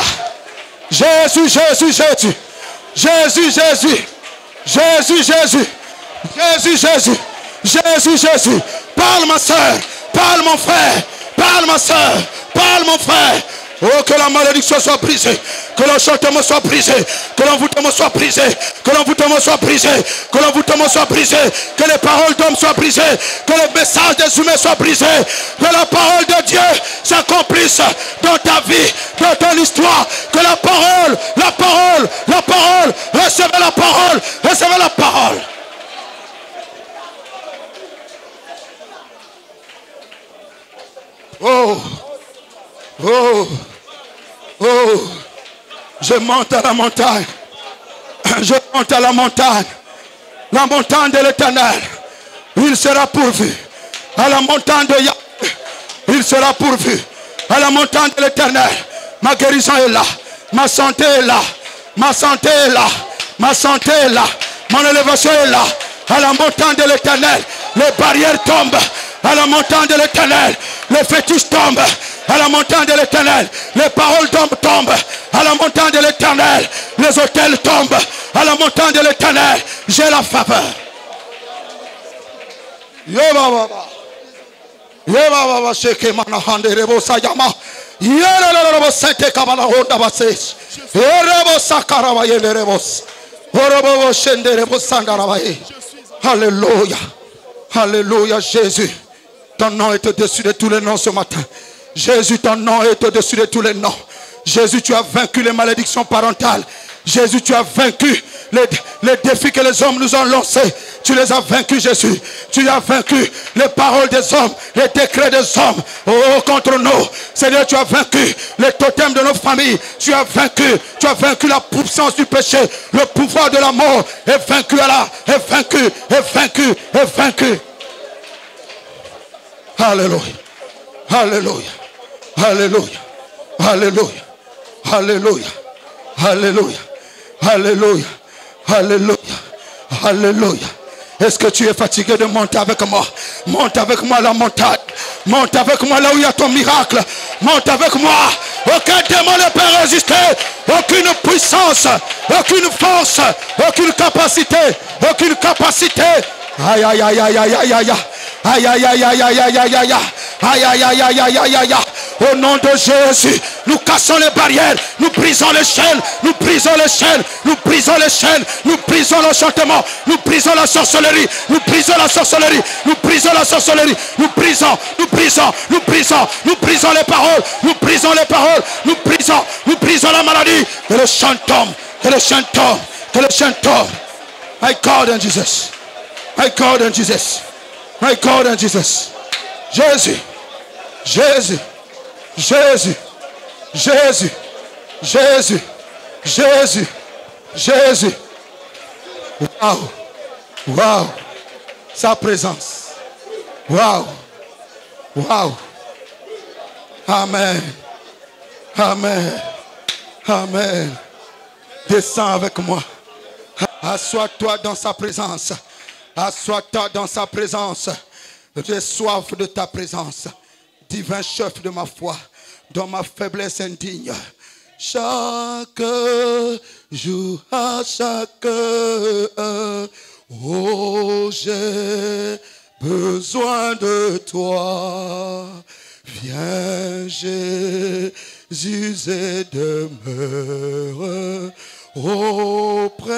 Jésus. Parle ma soeur. Parle mon frère. Parle ma soeur. Parle mon frère. Oh, que la malédiction soit brisée. Que l'enchantement soit brisé. Que l'envoûtement soit brisé. Que l'envoûtement soit brisé. Que l'envoûtement soit brisé. Que les paroles d'hommes soient brisées. Que le message des humains soit brisé. Que la parole de Dieu s'accomplisse dans ta vie, dans ton histoire. Que la parole. Recevez la parole. Recevez la parole. Oh, je monte à la montagne. Je monte à la montagne. La montagne de l'Éternel. Il sera pourvu. À la montagne de Yahweh. Il sera pourvu. À la montagne de l'Éternel. Ma guérison est là. Ma santé est là. Ma santé est là. Ma santé est là. Mon élévation est là. À la montagne de l'Éternel. Les barrières tombent. À la montagne de l'Éternel. Les fétiches tombent. À la montagne de l'Éternel. Les paroles d'hommes tombent. À la montagne de l'Éternel. Les hôtels tombent. À la montagne de l'Éternel. J'ai la faveur. Alléluia. Alléluia, Jésus. Ton nom est au-dessus de tous les noms ce matin. Jésus, ton nom est au-dessus de tous les noms. Jésus, tu as vaincu les malédictions parentales. Jésus, tu as vaincu les défis que les hommes nous ont lancés. Tu les as vaincus, Jésus. Tu as vaincu les paroles des hommes, les décrets des hommes. Oh, contre nous. Seigneur, tu as vaincu les totems de nos familles. Tu as vaincu la puissance du péché. Le pouvoir de la mort est vaincu là. Est vaincu. Alléluia. Alléluia. Alléluia. Alléluia. Alléluia. Alléluia. Alléluia. Alléluia. Alléluia. Est-ce que tu es fatigué de monter avec moi? Monte avec moi la montagne. Monte avec moi là où il y a ton miracle. Monte avec moi. Aucun démon ne peut résister. Aucune puissance. Aucune force. Aucune capacité. Aucune capacité. Aïe aïe aïe aïe aïe aïe aïe. Aïe aïe aïe aïe aïe aïe aïe aïe. Aïe aïe aïe aïe aïe aïe aïe. Au nom de Jésus, nous cassons les barrières, nous brisons les chaînes, nous brisons les chaînes, nous brisons les chaînes, nous brisons l'enchantement, nous brisons la sorcellerie, nous brisons la sorcellerie, nous brisons la sorcellerie, nous brisons les paroles, nous brisons les paroles, nous brisons la maladie. Que le chant tombe, que le chant tombe, que le chant tombe. I call on Jesus. I call on Jesus. I call on Jesus. Jésus. Jésus. Jésus, Jésus, Jésus, Jésus, Jésus. Waouh, waouh, sa présence. Waouh, waouh. Amen, amen, amen. Descends avec moi. Assois-toi dans sa présence. Assois-toi dans sa présence. J'ai soif de ta présence. Divin chef de ma foi, dans ma faiblesse indigne. Chaque jour, à chaque heure, oh, j'ai besoin de toi. Viens, Jésus, et demeure auprès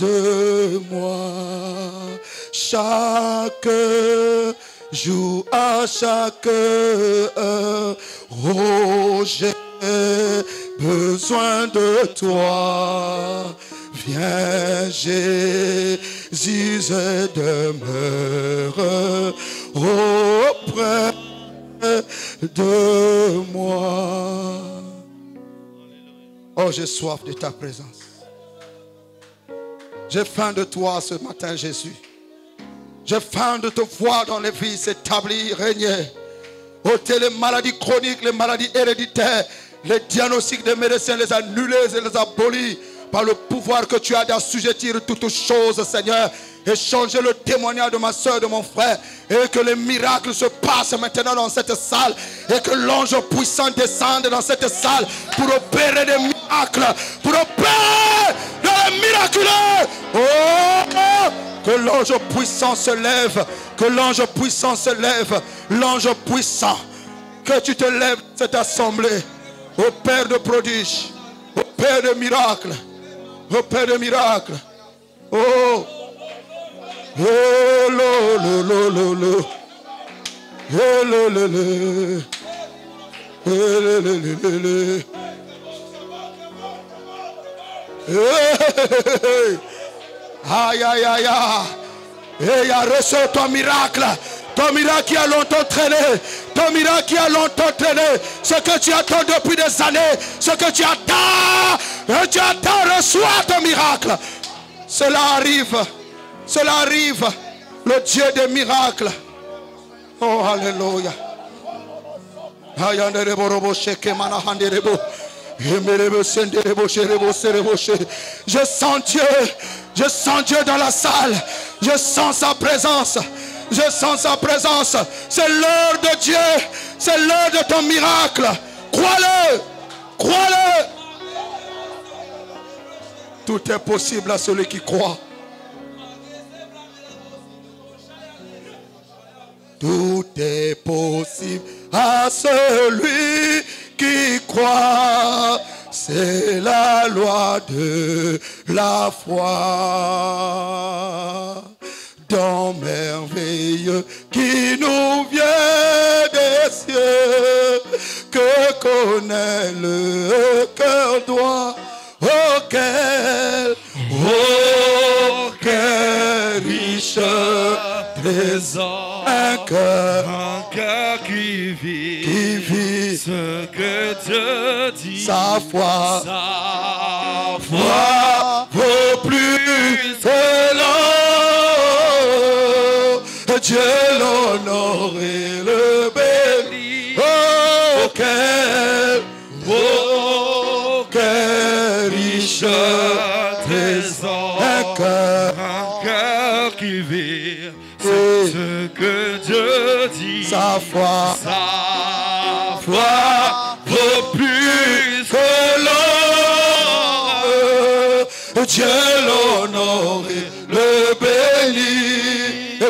de moi. Chaque jour, à chaque heure, oh, j'ai besoin de toi. Viens, Jésus, et demeure auprès de moi. Oh, j'ai soif de ta présence. J'ai faim de toi ce matin, Jésus. J'ai faim de te voir dans les vies s'établir, régner. ôter les maladies chroniques, les maladies héréditaires, les diagnostics des médecins, les annuler et les abolir par le pouvoir que tu as d'assujettir toutes choses, Seigneur. Et changer le témoignage de ma soeur, de mon frère. Et que les miracles se passent maintenant dans cette salle. Et que l'ange puissant descende dans cette salle pour opérer des miracles. Pour opérer des miraculeux. Oh! Que l'ange puissant se lève. Que l'ange puissant se lève. L'ange puissant. Que tu te lèves de cette assemblée. Ô Père de prodiges. Ô Père de miracles. Ô Père de miracles. Oh! Hello, lo, lo, lo, lo. Hello, lo, lo. Hello, lo, lo, lo. Hey. Aïe, aïe, aïe, aïe. Hey, reçois ton miracle. Ton miracle qui a longtemps traîné. Ton miracle qui a longtemps traîné. Ce que tu attends depuis des années. Ce que tu attends. Tu attends, reçois ton miracle. Cela arrive. Cela arrive, le Dieu des miracles. Oh, alléluia. Je sens Dieu dans la salle. Je sens sa présence. Je sens sa présence. C'est l'heure de Dieu. C'est l'heure de ton miracle. Crois-le. Crois-le. Tout est possible à celui qui croit. Tout est possible à celui qui croit. C'est la loi de la foi. Don merveilleux qui nous vient des cieux, que connaît le cœur droit. Oh, quel riche trésor. Un cœur qui vit ce que Dieu dit. Sa foi vaut plus que l'or. Dieu l'honore et le bénit. Oh, quel riche trésor. Un cœur qui vit ce que Dieu dit. Sa foi vaut plus que l'or. Dieu l'honore et le bénit.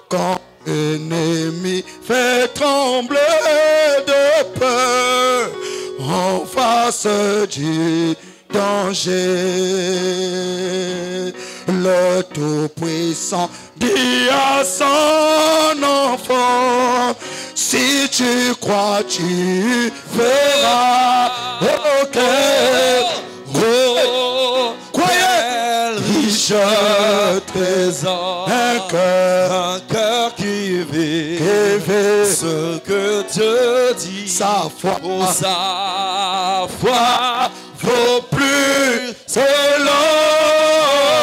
Quand l'ennemi fait trembler de peur en face du danger, le Tout-Puissant dit à son enfant, si tu crois, tu feras. Oh, quel riche trésor. Un cœur qui vit ce que Dieu dit. Sa foi vaut plus que l'or.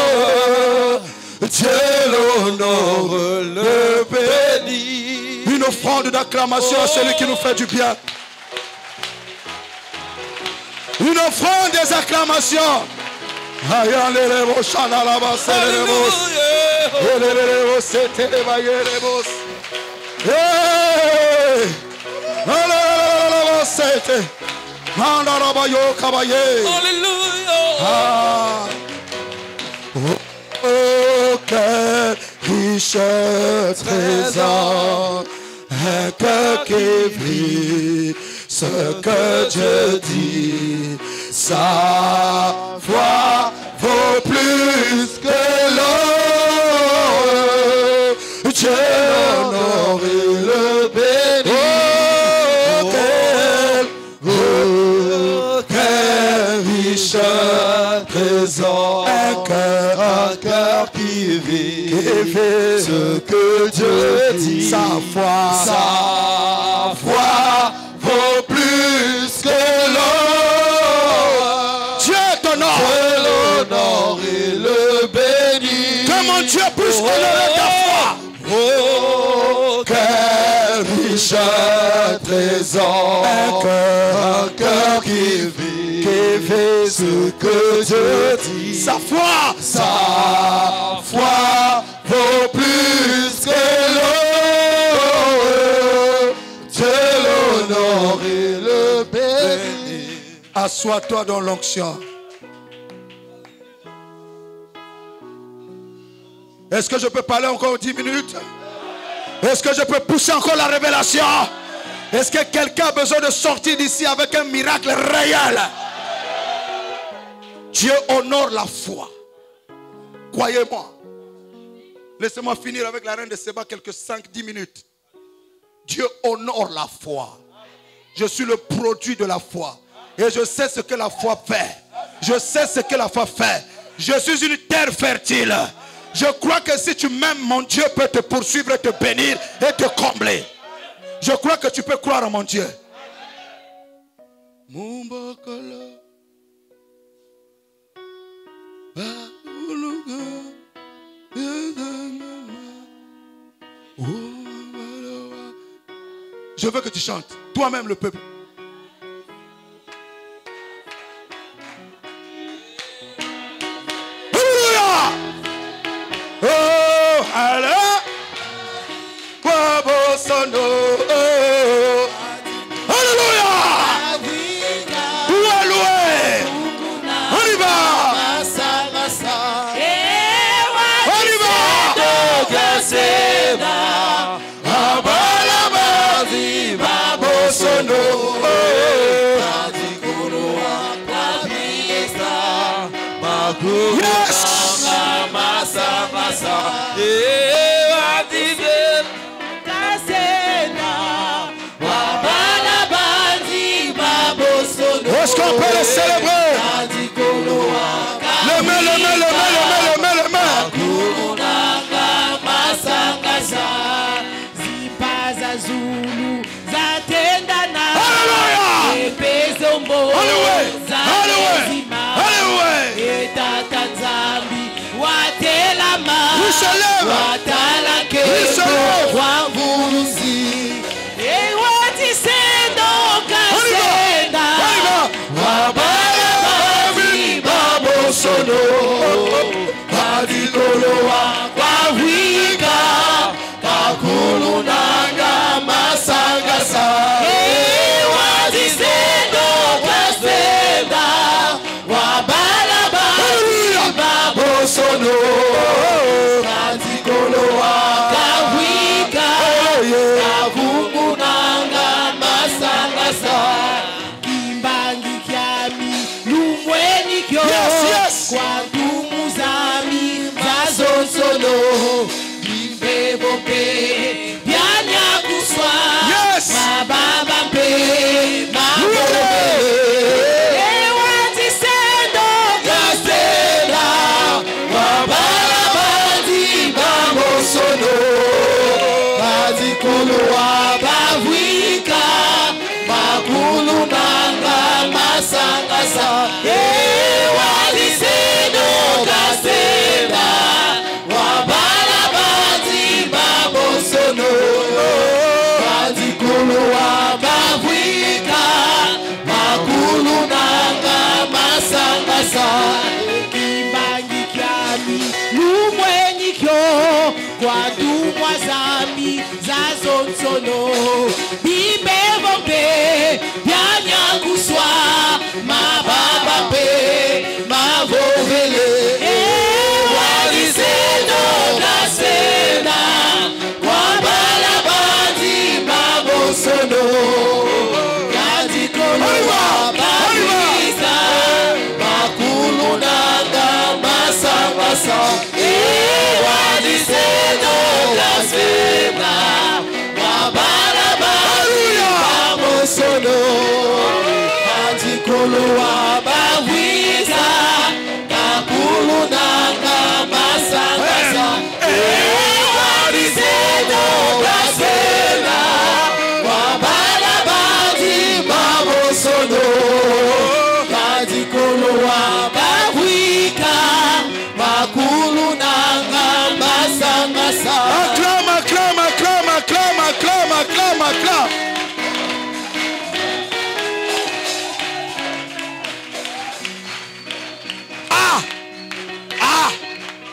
Dieu l'honore, le bénit. Une offrande d'acclamation à celui qui nous fait du bien. Une offrande des acclamations. Oh, quel riche trésor, un cœur qui vit ce que Dieu dit. Sa foi vaut plus que l'or. Dieu l'honore et le bénit. Quel riche trésor. Un cœur qui vit ce que Dieu dit. Sa foi vaut plus que l'or. honorer ta foi. Oh, quel riche trésor, un cœur qui fait ce que Dieu dit. Sa foi vaut plus que l'or. Dieu l'honore et le bénit. Assois-toi dans l'onction. Est-ce que je peux parler encore 10 minutes? Est-ce que je peux pousser encore la révélation? Est-ce que quelqu'un a besoin de sortir d'ici avec un miracle réel? Dieu honore la foi. Croyez-moi. Laissez-moi finir avec la reine de Séba quelques 5-10 minutes. Dieu honore la foi. Je suis le produit de la foi. Et je sais ce que la foi fait. Je sais ce que la foi fait. Je suis une terre fertile. Je crois que si tu m'aimes, mon Dieu peut te poursuivre, te bénir et te combler. Je crois que tu peux croire en mon Dieu. Je veux que tu chantes, toi-même le peuple. Alléluia! Oh, allez! Alléluia! Loué! On y va! On y Est-ce qu'on peut le célébrer? Le main, le main, le main, le main, le main, le main. Il se lève. Il se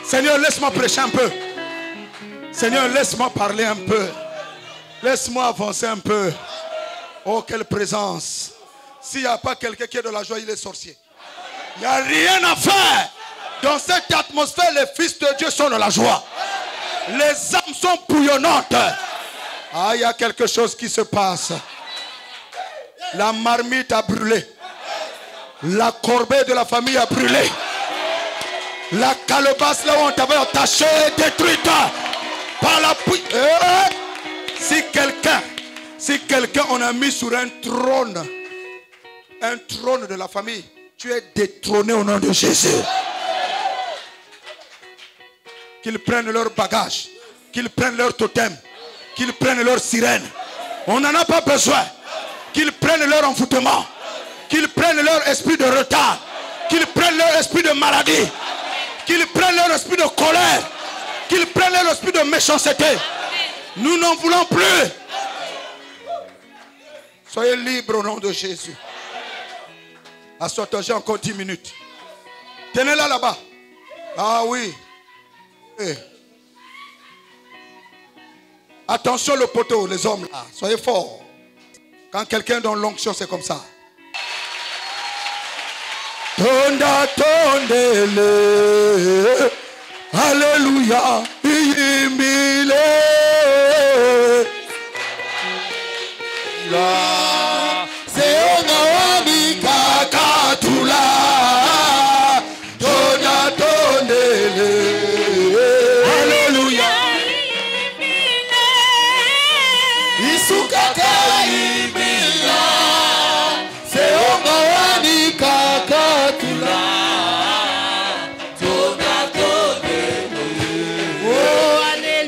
Seigneur, laisse-moi prêcher un peu. Seigneur, laisse-moi parler un peu. Laisse-moi avancer un peu. Oh, quelle présence. S'il n'y a pas quelqu'un qui est de la joie, il est sorcier. Il n'y a rien à faire. Dans cette atmosphère, les fils de Dieu sont de la joie. Les âmes sont bouillonnantes. Ah, il y a quelque chose qui se passe. La marmite a brûlé. La corbeille de la famille a brûlé. La calebasse là où on t'avait attaché est détruite par la puissance. Si quelqu'un on a mis sur un trône de la famille, tu es détrôné au nom de Jésus. Qu'ils prennent leur bagage, qu'ils prennent leur totem, qu'ils prennent leur sirène. On n'en a pas besoin. Qu'ils prennent leur envoûtement, qu'ils prennent leur esprit de retard, qu'ils prennent leur esprit de maladie, qu'ils prennent leur esprit de colère, qu'ils prennent leur esprit de méchanceté. Nous n'en voulons plus. Soyez libres au nom de Jésus. Assois-toi, j'ai encore 10 minutes. Tenez-la là-bas. Ah oui. Attention le poteau, les hommes là. Soyez forts. Quand quelqu'un donne l'onction, c'est comme ça. Tonda tondele. Alléluia. Imbile. La. Seona wami kakatula. Tonda tondele. Alléluia. Isukaka ibila. Seona wami kakatula. Oh, alléluia.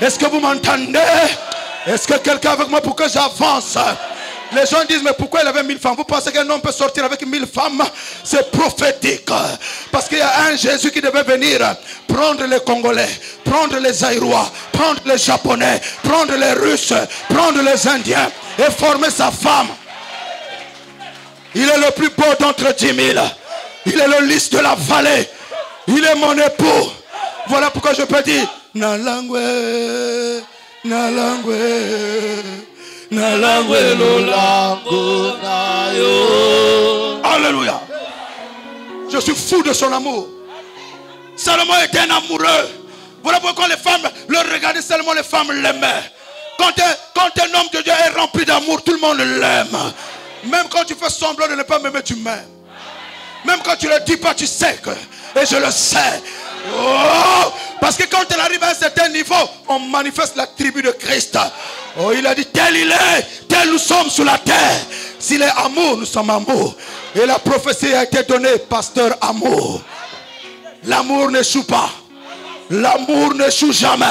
Est-ce que vous m'entendez? Est-ce que quelqu'un avec moi pour que j'avance? Les gens disent, mais pourquoi il avait 1000 femmes? Vous pensez qu'un homme peut sortir avec 1000 femmes? C'est prophétique. Parce qu'il y a un Jésus qui devait venir prendre les Congolais, prendre les Aïrois, prendre les Japonais, prendre les Russes, prendre les Indiens et former sa femme. Il est le plus beau d'entre 10 000. Il est le lys de la vallée. Il est mon époux. Voilà pourquoi je peux dire, Nalangwe, Nalangwe. Alléluia. Je suis fou de son amour. Salomon était un amoureux. Voilà pourquoi les femmes le regardaient seulement, les femmes l'aimaient. Quand un homme de Dieu est rempli d'amour, tout le monde l'aime. Même quand tu fais semblant de ne pas m'aimer, tu m'aimes. Même quand tu ne le dis pas, tu sais que. Et je le sais. Oh, parce que quand elle arrive à un certain niveau, on manifeste la tribu de Christ. Oh, il a dit, tel il est, tel nous sommes sur la terre. S'il est amour, nous sommes amour. Et la prophétie a été donnée, pasteur amour. L'amour n'échoue pas. L'amour n'échoue jamais.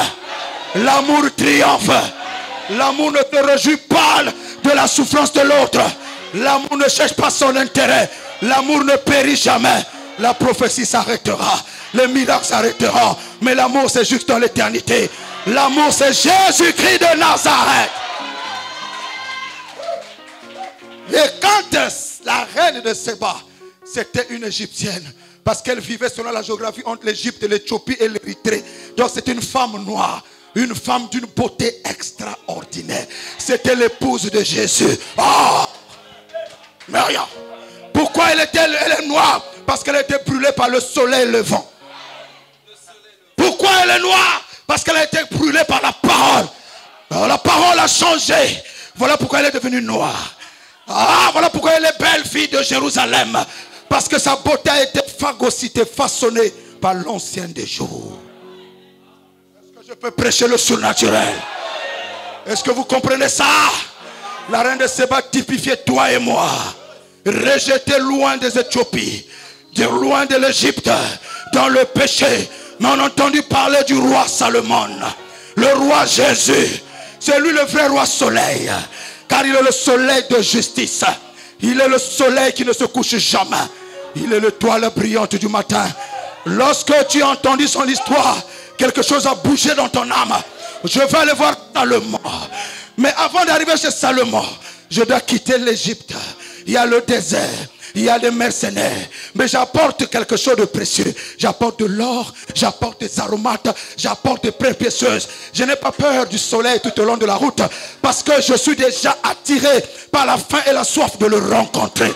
L'amour triomphe. L'amour ne te réjouit pas de la souffrance de l'autre. L'amour ne cherche pas son intérêt. L'amour ne périt jamais. La prophétie s'arrêtera. Les miracles s'arrêteront. Mais l'amour c'est juste dans l'éternité. L'amour c'est Jésus-Christ de Nazareth. Et quand la reine de Séba, c'était une égyptienne. Parce qu'elle vivait selon la géographie entre l'Égypte, l'Éthiopie et l'Érythrée. Donc c'est une femme noire. Une femme d'une beauté extraordinaire. C'était l'épouse de Jésus. Oh! Mais rien. Pourquoi elle est noire? Parce qu'elle a été brûlée par le soleil levant. Pourquoi elle est noire? Parce qu'elle a été brûlée par la parole. Alors, la parole a changé. Voilà pourquoi elle est devenue noire. Ah, voilà pourquoi elle est belle fille de Jérusalem. Parce que sa beauté a été phagocytée, façonnée par l'ancien des jours. Est-ce que je peux prêcher le surnaturel? Est-ce que vous comprenez ça? La reine de Séba typifiait toi et moi. Rejetés loin des Éthiopies, loin de l'Égypte, dans le péché. Mais on a entendu parler du roi Salomon, le roi Jésus. C'est lui le vrai roi soleil, car il est le soleil de justice. Il est le soleil qui ne se couche jamais. Il est l'étoile brillante du matin. Lorsque tu as entendu son histoire, quelque chose a bougé dans ton âme. Je vais aller voir Salomon. Mais avant d'arriver chez Salomon, je dois quitter l'Égypte. Il y a le désert, il y a des mercenaires. Mais j'apporte quelque chose de précieux. J'apporte de l'or, j'apporte des aromates, j'apporte des pierres précieuses. Je n'ai pas peur du soleil tout au long de la route. Parce que je suis déjà attiré par la faim et la soif de le rencontrer.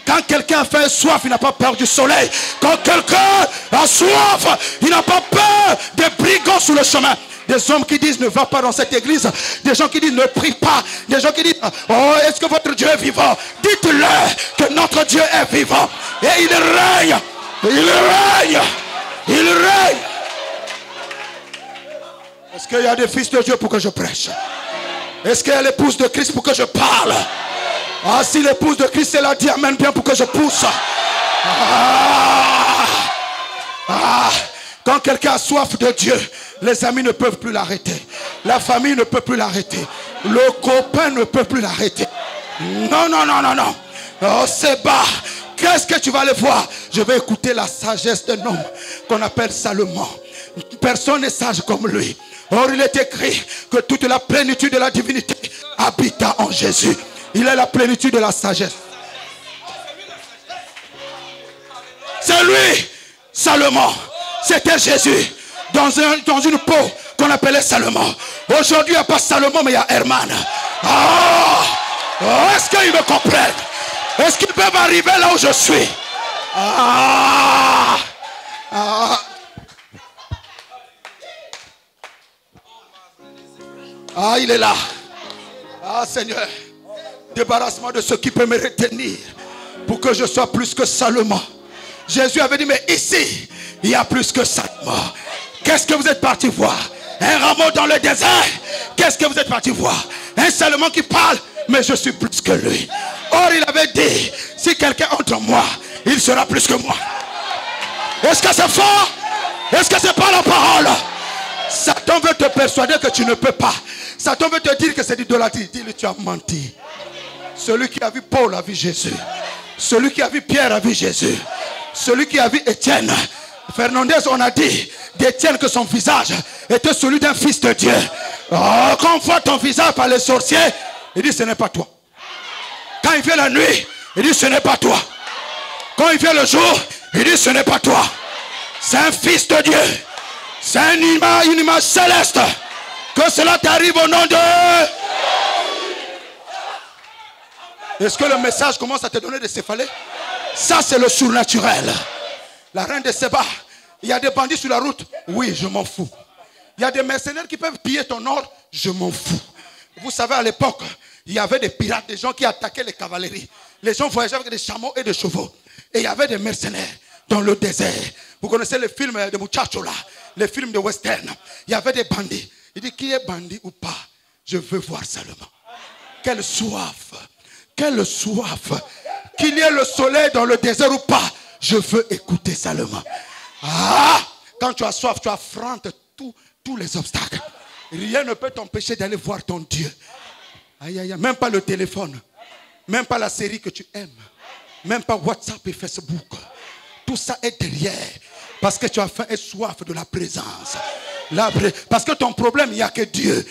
Quand quelqu'un a faim et soif, il n'a pas peur du soleil. Quand quelqu'un a soif, il n'a pas peur des brigands sur le chemin. Des hommes qui disent ne va pas dans cette église. Des gens qui disent ne prie pas. Des gens qui disent oh est-ce que votre Dieu est vivant? Dites-leur que notre Dieu est vivant. Et il règne. Il règne. Il règne. Est-ce qu'il y a des fils de Dieu pour que je prêche? Est-ce qu'il y a l'épouse de Christ pour que je parle? Ah, si l'épouse de Christ est là, dis amen bien pour que je pousse. Quand quelqu'un a soif de Dieu, les amis ne peuvent plus l'arrêter. La famille ne peut plus l'arrêter. Le copain ne peut plus l'arrêter. Non, non, non, non, non. Oh, c'est bas. Qu'est-ce que tu vas aller voir? Je vais écouter la sagesse d'un homme qu'on appelle Salomon. Personne n'est sage comme lui. Or, il est écrit que toute la plénitude de la divinité habita en Jésus. Il est la plénitude de la sagesse. C'est lui, Salomon. C'était Jésus dans une peau qu'on appelait Salomon. Aujourd'hui, il n'y a pas Salomon, mais il y a Herman. Est-ce qu'ils me comprennent? Est-ce qu'ils peuvent arriver là où je suis? Il est là. Seigneur, débarrasse-moi de ce qui peut me retenir pour que je sois plus que Salomon. Jésus avait dit, mais ici, il y a plus que Salomon. Qu'est-ce que vous êtes parti voir? Un rameau dans le désert? Qu'est-ce que vous êtes parti voir? Un Salomon qui parle, mais je suis plus que lui. Or, il avait dit, si quelqu'un entre moi, il sera plus que moi. Est-ce que c'est fort? Est-ce que c'est pas la parole? Satan veut te persuader que tu ne peux pas. Satan veut te dire que c'est l'idolâtrie. Dis-lui, tu as menti. Celui qui a vu Paul a vu Jésus. Celui qui a vu Pierre a vu Jésus. Celui qui a vu Étienne. Fernandez, on a dit d'Étienne que son visage était celui d'un fils de Dieu. Oh, quand on voit ton visage par les sorciers, il dit ce n'est pas toi. Quand il vient la nuit, il dit ce n'est pas toi. Quand il vient le jour, il dit ce n'est pas toi. C'est un fils de Dieu. C'est une image céleste. Que cela t'arrive au nom de... Est-ce que le message commence à te donner des céphalées? Ça, c'est le surnaturel. La reine de Séba, il y a des bandits sur la route. Oui, je m'en fous. Il y a des mercenaires qui peuvent piller ton or. Je m'en fous. Vous savez, à l'époque, il y avait des pirates, des gens qui attaquaient les cavaleries. Les gens voyageaient avec des chameaux et des chevaux. Et il y avait des mercenaires dans le désert. Vous connaissez les films de Muchacho là, les films de western. Il y avait des bandits. Il dit, qui est bandit ou pas? Je veux voir seulement. Quelle soif. Quelle soif. Qu'il y ait le soleil dans le désert ou pas. Je veux écouter seulement. Ah, quand tu as soif, tu affrontes tous les obstacles. Rien ne peut t'empêcher d'aller voir ton Dieu. Aïe, aïe, aïe. Même pas le téléphone. Même pas la série que tu aimes. Même pas WhatsApp et Facebook. Tout ça est derrière. Parce que tu as faim et soif de la présence. Parce que ton problème, il n'y a que Dieu.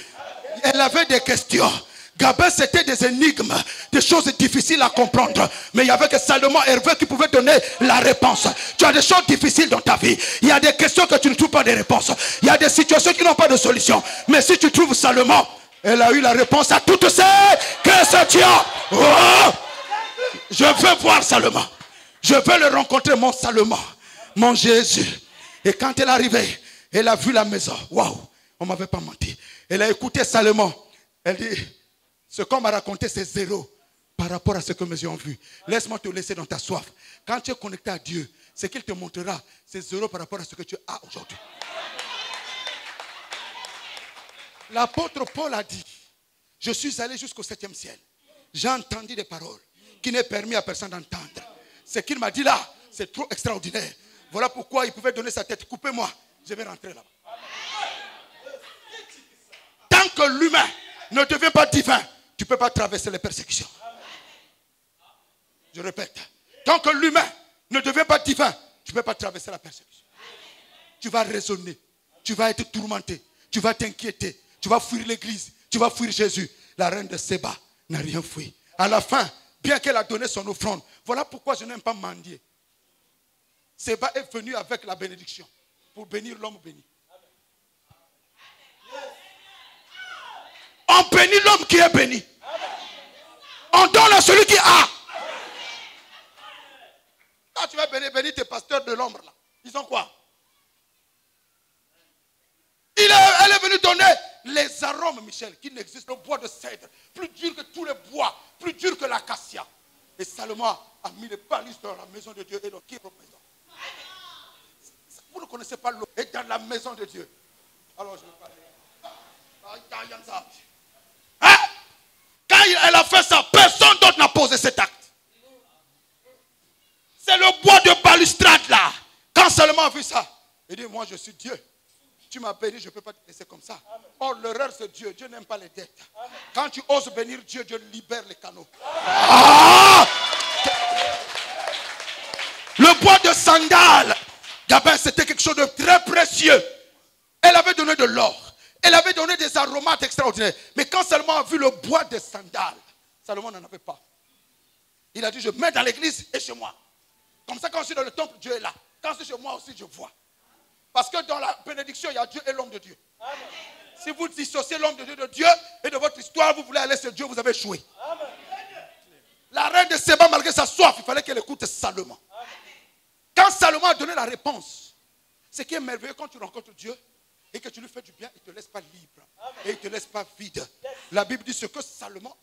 Elle avait des questions. Gabin, c'était des énigmes, des choses difficiles à comprendre. Mais il n'y avait que Salomon Hervé qui pouvait donner la réponse. Tu as des choses difficiles dans ta vie. Il y a des questions que tu ne trouves pas de réponse. Il y a des situations qui n'ont pas de solution. Mais si tu trouves Salomon, elle a eu la réponse à toutes ces questions. Oh! Je veux voir Salomon. Je veux le rencontrer, mon Salomon, mon Jésus. Et quand elle est arrivée, elle a vu la maison. Waouh, on ne m'avait pas menti. Elle a écouté Salomon. Elle dit, ce qu'on m'a raconté, c'est zéro par rapport à ce que mes yeux ont vu. Laisse-moi te laisser dans ta soif. Quand tu es connecté à Dieu, ce qu'il te montrera, c'est zéro par rapport à ce que tu as aujourd'hui. L'apôtre Paul a dit, je suis allé jusqu'au 7e ciel. J'ai entendu des paroles qui n'est permis à personne d'entendre. Ce qu'il m'a dit là, c'est trop extraordinaire. Voilà pourquoi il pouvait donner sa tête. Coupez-moi, je vais rentrer là-bas. Tant que l'humain ne devient pas divin, tu ne peux pas traverser les persécutions. Je répète. Tant que l'humain ne devient pas divin, tu ne peux pas traverser la persécution. Tu vas raisonner. Tu vas être tourmenté. Tu vas t'inquiéter. Tu vas fuir l'église. Tu vas fuir Jésus. La reine de Séba n'a rien fui. À la fin, bien qu'elle a donné son offrande, voilà pourquoi je n'aime pas mendier. Séba est venu avec la bénédiction pour bénir l'homme béni. On bénit l'homme qui est béni. On donne à celui qui a. Quand tu vas bénir tes pasteurs de l'ombre là, ils ont quoi? Elle est venue donner les arômes, Michel, qui n'existent. Le bois de cèdre, plus dur que tous les bois, plus dur que l'acacia. Et Salomon a mis les balises dans la maison de Dieu. Et donc, qui est représentant? Vous ne connaissez pas l'eau. Et dans la maison de Dieu. Alors, je vais parler. Hein? Quand elle a fait ça, personne d'autre n'a posé cet acte. C'est le bois de balustrade là. Quand Salomon a vu ça, il dit, moi je suis Dieu. Tu m'as béni, je ne peux pas te laisser comme ça. Or, l'erreur, c'est Dieu. Dieu n'aime pas les dettes. Quand tu oses bénir Dieu, Dieu libère les canaux. Ah! Le bois de sandal, Gabin, c'était quelque chose de très précieux. Elle avait donné de l'or. Elle avait donné des aromates extraordinaires. Mais quand Salomon a vu le bois de sandal, Salomon n'en avait pas. Il a dit, je mets dans l'église et chez moi. Comme ça, quand je suis dans le temple, Dieu est là. Quand c'est chez moi aussi, je vois. Parce que dans la bénédiction, il y a Dieu et l'homme de Dieu. Amen. Si vous dissociez l'homme de Dieu et de votre histoire, vous voulez aller sur Dieu, vous avez échoué. Amen. La reine de Séba, malgré sa soif, il fallait qu'elle écoute Salomon. Amen. Quand Salomon a donné la réponse, ce qui est merveilleux quand tu rencontres Dieu et que tu lui fais du bien, il ne te laisse pas libre. Amen. Et il ne te laisse pas vide. Yes. La Bible dit ce que Salomon,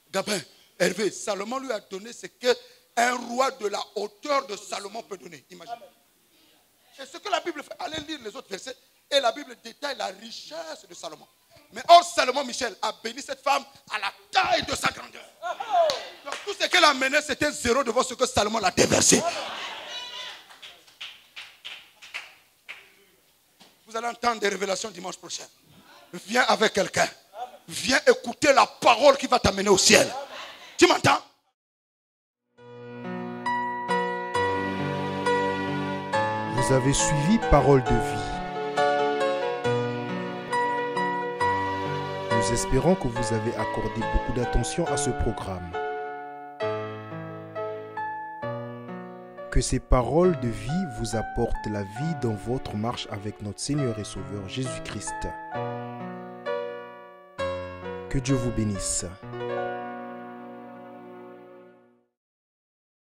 Gabin, Hervé, Salomon lui a donné ce qu'un roi de la hauteur de Salomon peut donner. Imagine. Amen. C'est ce que la Bible fait. Allez lire les autres versets. Et la Bible détaille la richesse de Salomon. Mais or, Salomon, Michel, a béni cette femme à la taille de sa grandeur. Donc tout ce qu'elle a mené, c'était zéro devant ce que Salomon l'a déversé. Vous allez entendre des révélations dimanche prochain. Viens avec quelqu'un. Viens écouter la parole qui va t'amener au ciel. Tu m'entends? Vous avez suivi Parole de vie. Nous espérons que vous avez accordé beaucoup d'attention à ce programme. Que ces paroles de vie vous apportent la vie dans votre marche avec notre Seigneur et Sauveur Jésus-Christ. Que Dieu vous bénisse.